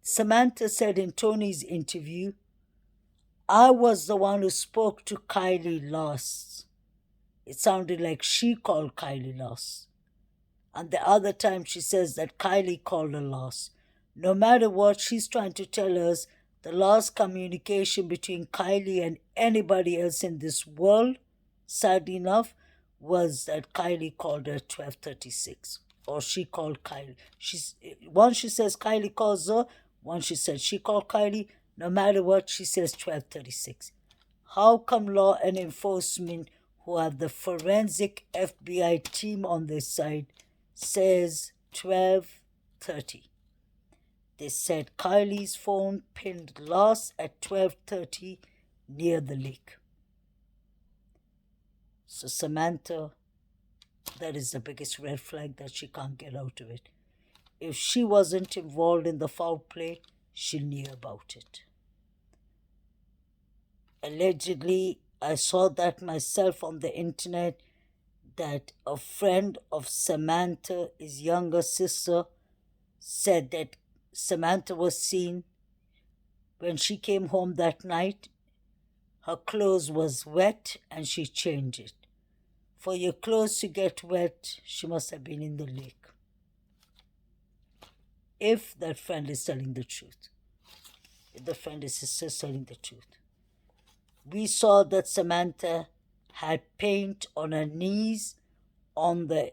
Samantha said in Tony's interview, I was the one who spoke to Kylie last. It sounded like she called Kylie last. And the other time she says that Kylie called her last. No matter what, she's trying to tell us the last communication between Kylie and anybody else in this world, sadly enough, was that Kylie called her at 12:36. Or she called Kylie. Once she says Kylie calls her, once she said she called Kylie, no matter what, she says 12:36. How come law and enforcement, who have the forensic FBI team on their side, says 12:30? They said Kylie's phone pinged last at 12:30 near the lake. So Samantha, that is the biggest red flag, that she can't get out of it. If she wasn't involved in the foul play, she knew about it. Allegedly, I saw that myself on the internet, that a friend of Samantha, his younger sister, said that Samantha was seen when she came home that night. Her clothes was wet and she changed it. For your clothes to get wet, she must have been in the lake. If that friend is telling the truth. If the friend is still telling the truth. We saw that Samantha had paint on her knees, on the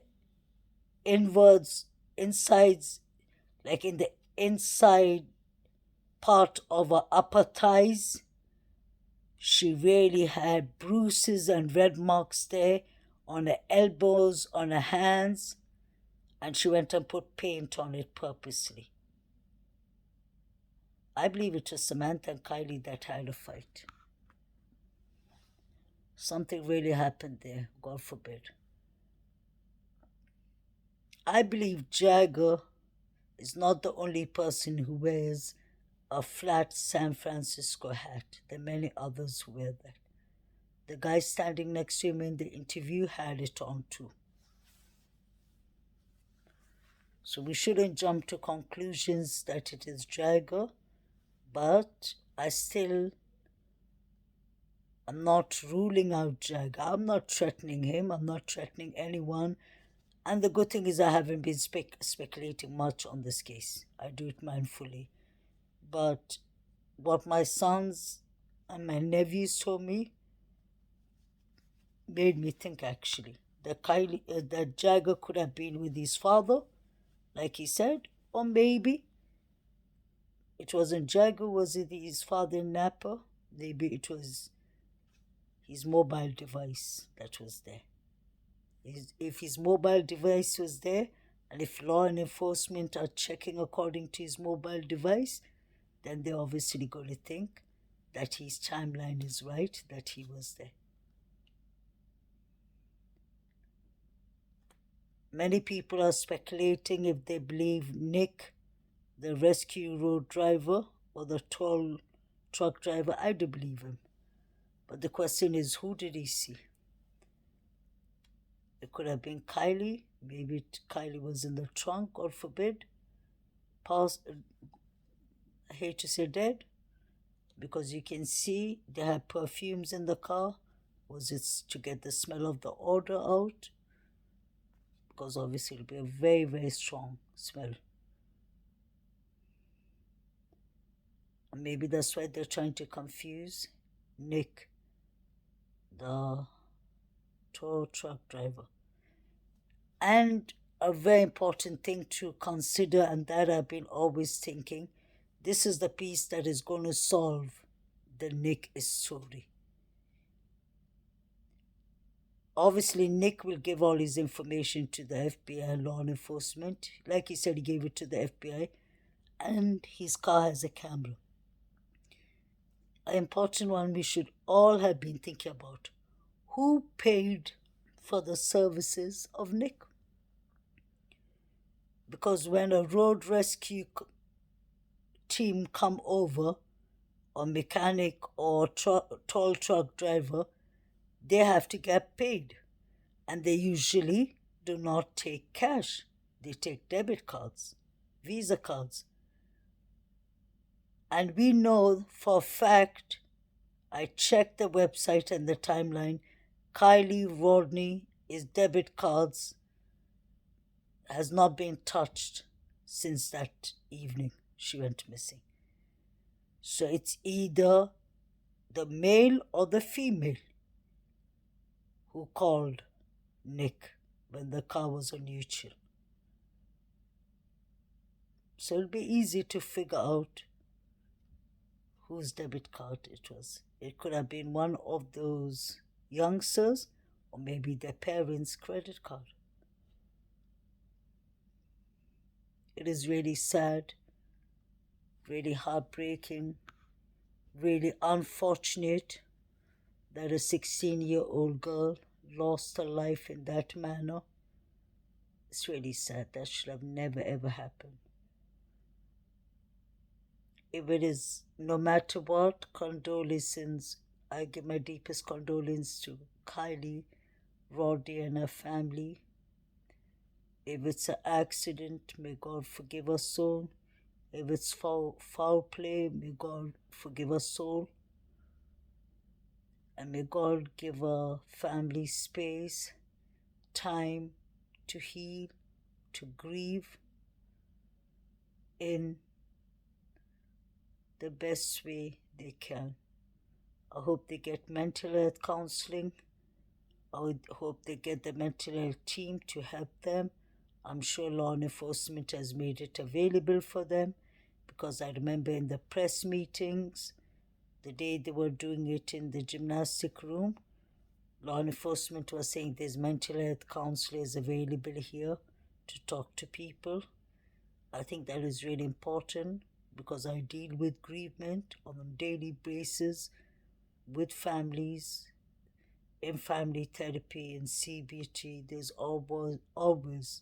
insides, like in the inside part of her upper thighs. She really had bruises and red marks there on her elbows, on her hands, and she went and put paint on it purposely. I believe it was Samantha and Kylie that had a fight. Something really happened there, God forbid. I believe Jagger is not the only person who wears a flat San Francisco hat. There are many others who wear that. The guy standing next to him in the interview had it on too. So we shouldn't jump to conclusions that it is Jagger, but I still I'm not ruling out Jagger. I'm not threatening him. I'm not threatening anyone. And the good thing is I haven't been speculating much on this case. I do it mindfully. But what my sons and my nephews told me made me think actually that Jagger could have been with his father, like he said, or maybe it wasn't Jagger, was it his father in Napa? Maybe it was his mobile device that was there. If his mobile device was there, and if law enforcement are checking according to his mobile device, then they're obviously going to think that his timeline is right, that he was there. Many people are speculating if they believe Nick, the rescue road driver, or the toll truck driver. I do believe him. But the question is, who did he see? It could have been Kylie. Maybe Kylie was in the trunk, God forbid. I hate to say dead, because you can see they had perfumes in the car. Was it to get the smell of the odor out? Because obviously it'll be a very, very strong smell. And maybe that's why they're trying to confuse Nick, the tow truck driver. And a very important thing to consider, and that I've been always thinking, this is the piece that is going to solve the Nick story. Obviously, Nick will give all his information to the FBI, law enforcement. Like he said, he gave it to the FBI, and his car has a camera. An important one we should all have been thinking about. Who paid for the services of Nick? Because when a road rescue team come over, or mechanic or toll truck driver, they have to get paid. And they usually do not take cash. They take debit cards, Visa cards. And we know for a fact, I checked the website and the timeline, Kylie Rodney's debit cards has not been touched since that evening she went missing. So it's either the male or the female who called Nick when the car was on neutral. So it'll be easy to figure out whose debit card it was. It could have been one of those youngsters, or maybe their parents' credit card. It is really sad, really heartbreaking, really unfortunate that a 16-year-old girl lost her life in that manner. It's really sad. That should have never ever happened. If it is, no matter what, condolences, I give my deepest condolences to Kylie, Roddy and her family. If it's an accident, may God forgive her soul. If it's foul play, may God forgive her soul. And may God give her family space, time to heal, to grieve in the best way they can. I hope they get mental health counseling. I would hope they get the mental health team to help them. I'm sure law enforcement has made it available for them, because I remember in the press meetings, the day they were doing it in the gymnastic room, law enforcement was saying there's mental health counselors available here to talk to people. I think that is really important, because I deal with bereavement on a daily basis with families, in family therapy, in CBT. There's always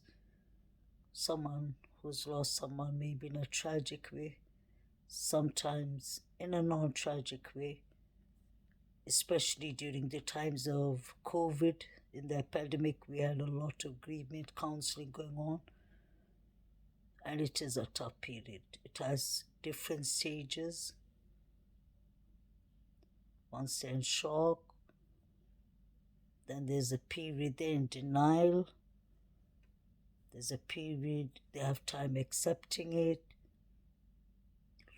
someone who's lost someone, maybe in a tragic way, sometimes in a non-tragic way, especially during the times of COVID. In the epidemic, we had a lot of bereavement counseling going on, and it is a tough period. It has different stages. once they're in shock, then there's a period they're in denial, there's a period they have time accepting it.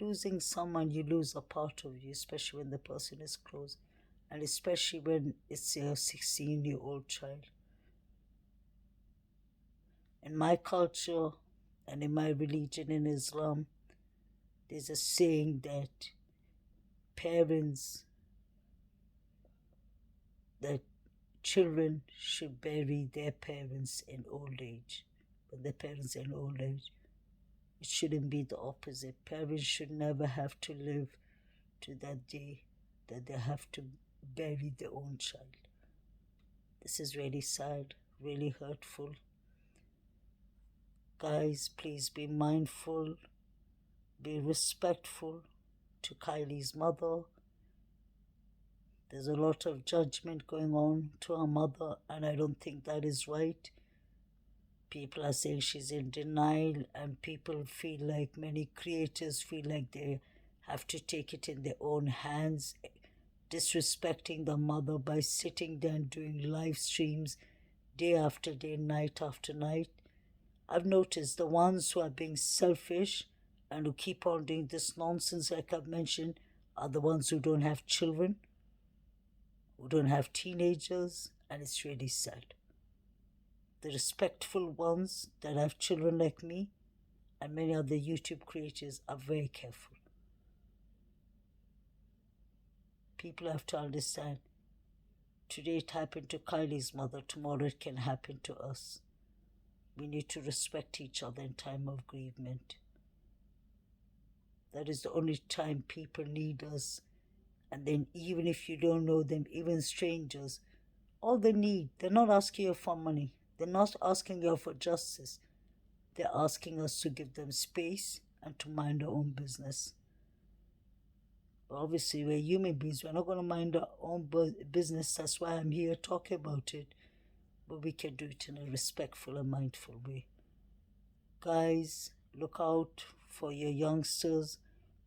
Losing someone, you lose a part of you, especially when the person is close, and especially when it's your 16-year-old child. In my culture and in my religion, in Islam, there's a saying that children should bury their parents in old age. When their parents are in old age, it shouldn't be the opposite. Parents should never have to live to that day that they have to bury their own child. This is really sad, really hurtful. Guys, please be mindful, be respectful to Kylie's mother. There's a lot of judgment going on to her mother, and I don't think that is right. People are saying she's in denial, and people feel like, many creators feel like they have to take it in their own hands, disrespecting the mother by sitting there and doing live streams day after day, night after night. I've noticed the ones who are being selfish and who keep on doing this nonsense, like I've mentioned, are the ones who don't have children, who don't have teenagers, and it's really sad. The respectful ones that have children like me and many other YouTube creators are very careful. People have to understand, today it happened to Kylie's mother, tomorrow it can happen to us. We need to respect each other in time of bereavement. That is the only time people need us. And then even if you don't know them, even strangers, all they need, they're not asking you for money. They're not asking you for justice. They're asking us to give them space and to mind our own business. Obviously, we're human beings. We're not going to mind our own business. That's why I'm here talking about it. But we can do it in a respectful and mindful way. Guys, look out for your youngsters.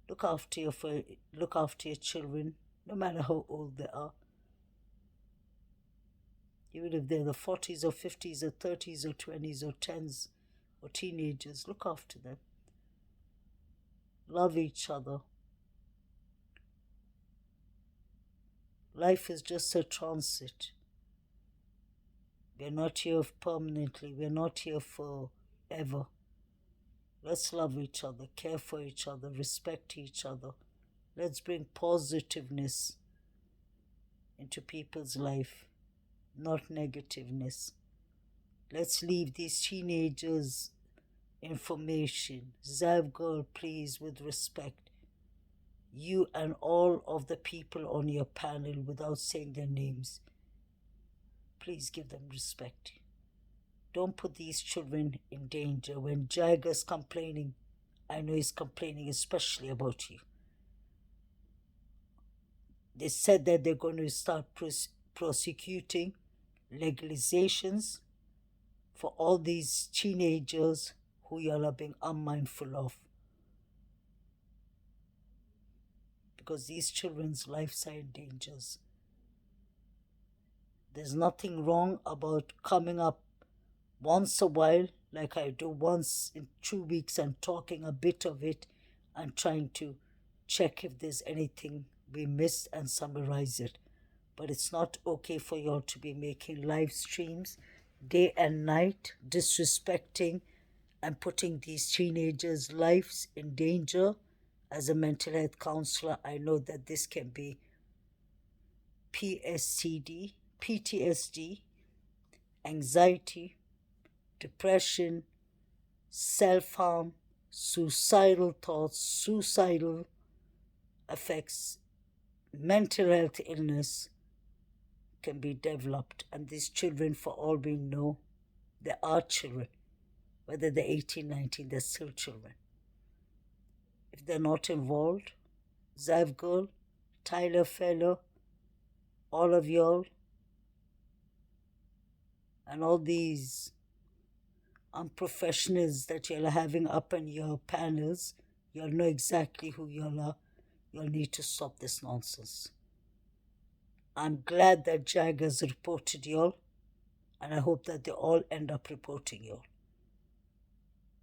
Look after your children, no matter how old they are. Even if they're the 40s or 50s or 30s or 20s or 10s or teenagers, look after them. Love each other. Life is just a transit. We're not here permanently. We're not here forever. Let's love each other, care for each other, respect each other. Let's bring positiveness into people's life, not negativeness. Let's leave these teenagers information. Zav girl, please, with respect. You and all of the people on your panel, without saying their names, please give them respect. Don't put these children in danger. When Jagger's complaining, I know he's complaining especially about you. They said that they're going to start prosecuting legalizations for all these teenagers who y'all are being unmindful of. Because these children's lives are in danger. There's nothing wrong about coming up once a while, like I do once in 2 weeks, and talking a bit of it and trying to check if there's anything we missed and summarize it. But it's not okay for y'all to be making live streams day and night, disrespecting and putting these teenagers' lives in danger. As a mental health counselor, I know that this can be PTSD, anxiety, depression, self-harm, suicidal thoughts, suicidal effects, mental health illness can be developed. And these children, for all we know, they are children. Whether they're 18, 19, they're still children. If they're not involved, Zav girl, Tyler Feller, all of y'all, and all these unprofessionals that y'all are having up in your panels, y'all know exactly who y'all are. Y'all need to stop this nonsense. I'm glad that Jagger's reported y'all, and I hope that they all end up reporting y'all,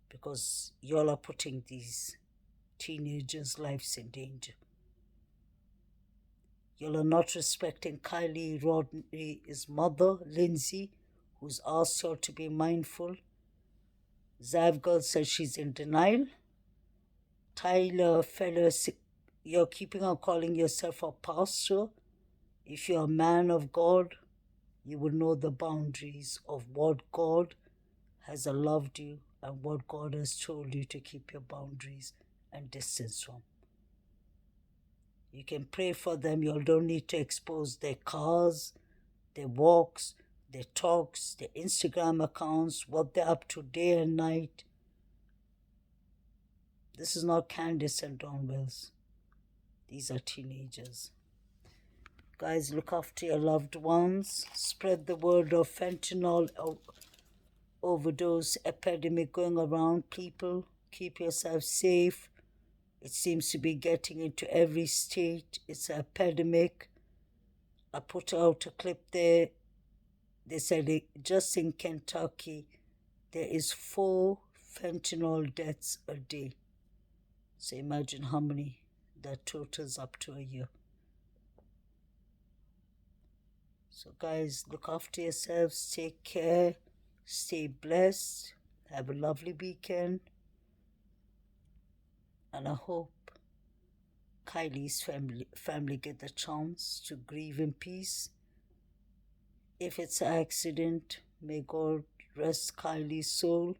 because y'all are putting these teenagers' lives in danger. Y'all are not respecting Kylie Rodney's mother, Lindsay, who's asked y'all to be mindful. Zav Girl says she's in denial. Tyler Fellows, you're keeping on calling yourself a pastor. If you're a man of God, you will know the boundaries of what God has allowed you and what God has told you to keep your boundaries and distance from. You can pray for them. You don't need to expose their cars, their walks, their talks, their Instagram accounts, what they're up to day and night. This is not Candace and Donwells. These are teenagers. Guys, look after your loved ones. Spread the word of fentanyl overdose epidemic going around. People, keep yourself safe. It seems to be getting into every state. It's an epidemic. I put out a clip there. They said just in Kentucky, there is 4 fentanyl deaths a day. So imagine how many that totals up to a year. So guys, look after yourselves, take care, stay blessed, have a lovely weekend, and I hope Kylie's family get the chance to grieve in peace. If it's an accident, may God rest Kylie's soul.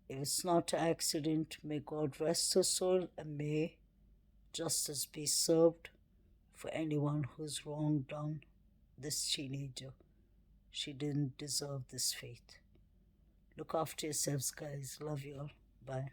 If it's not an accident, may God rest her soul, and may justice be served for anyone who's wronged down this teenager. She didn't deserve this fate. Look after yourselves, guys. Love you all. Bye.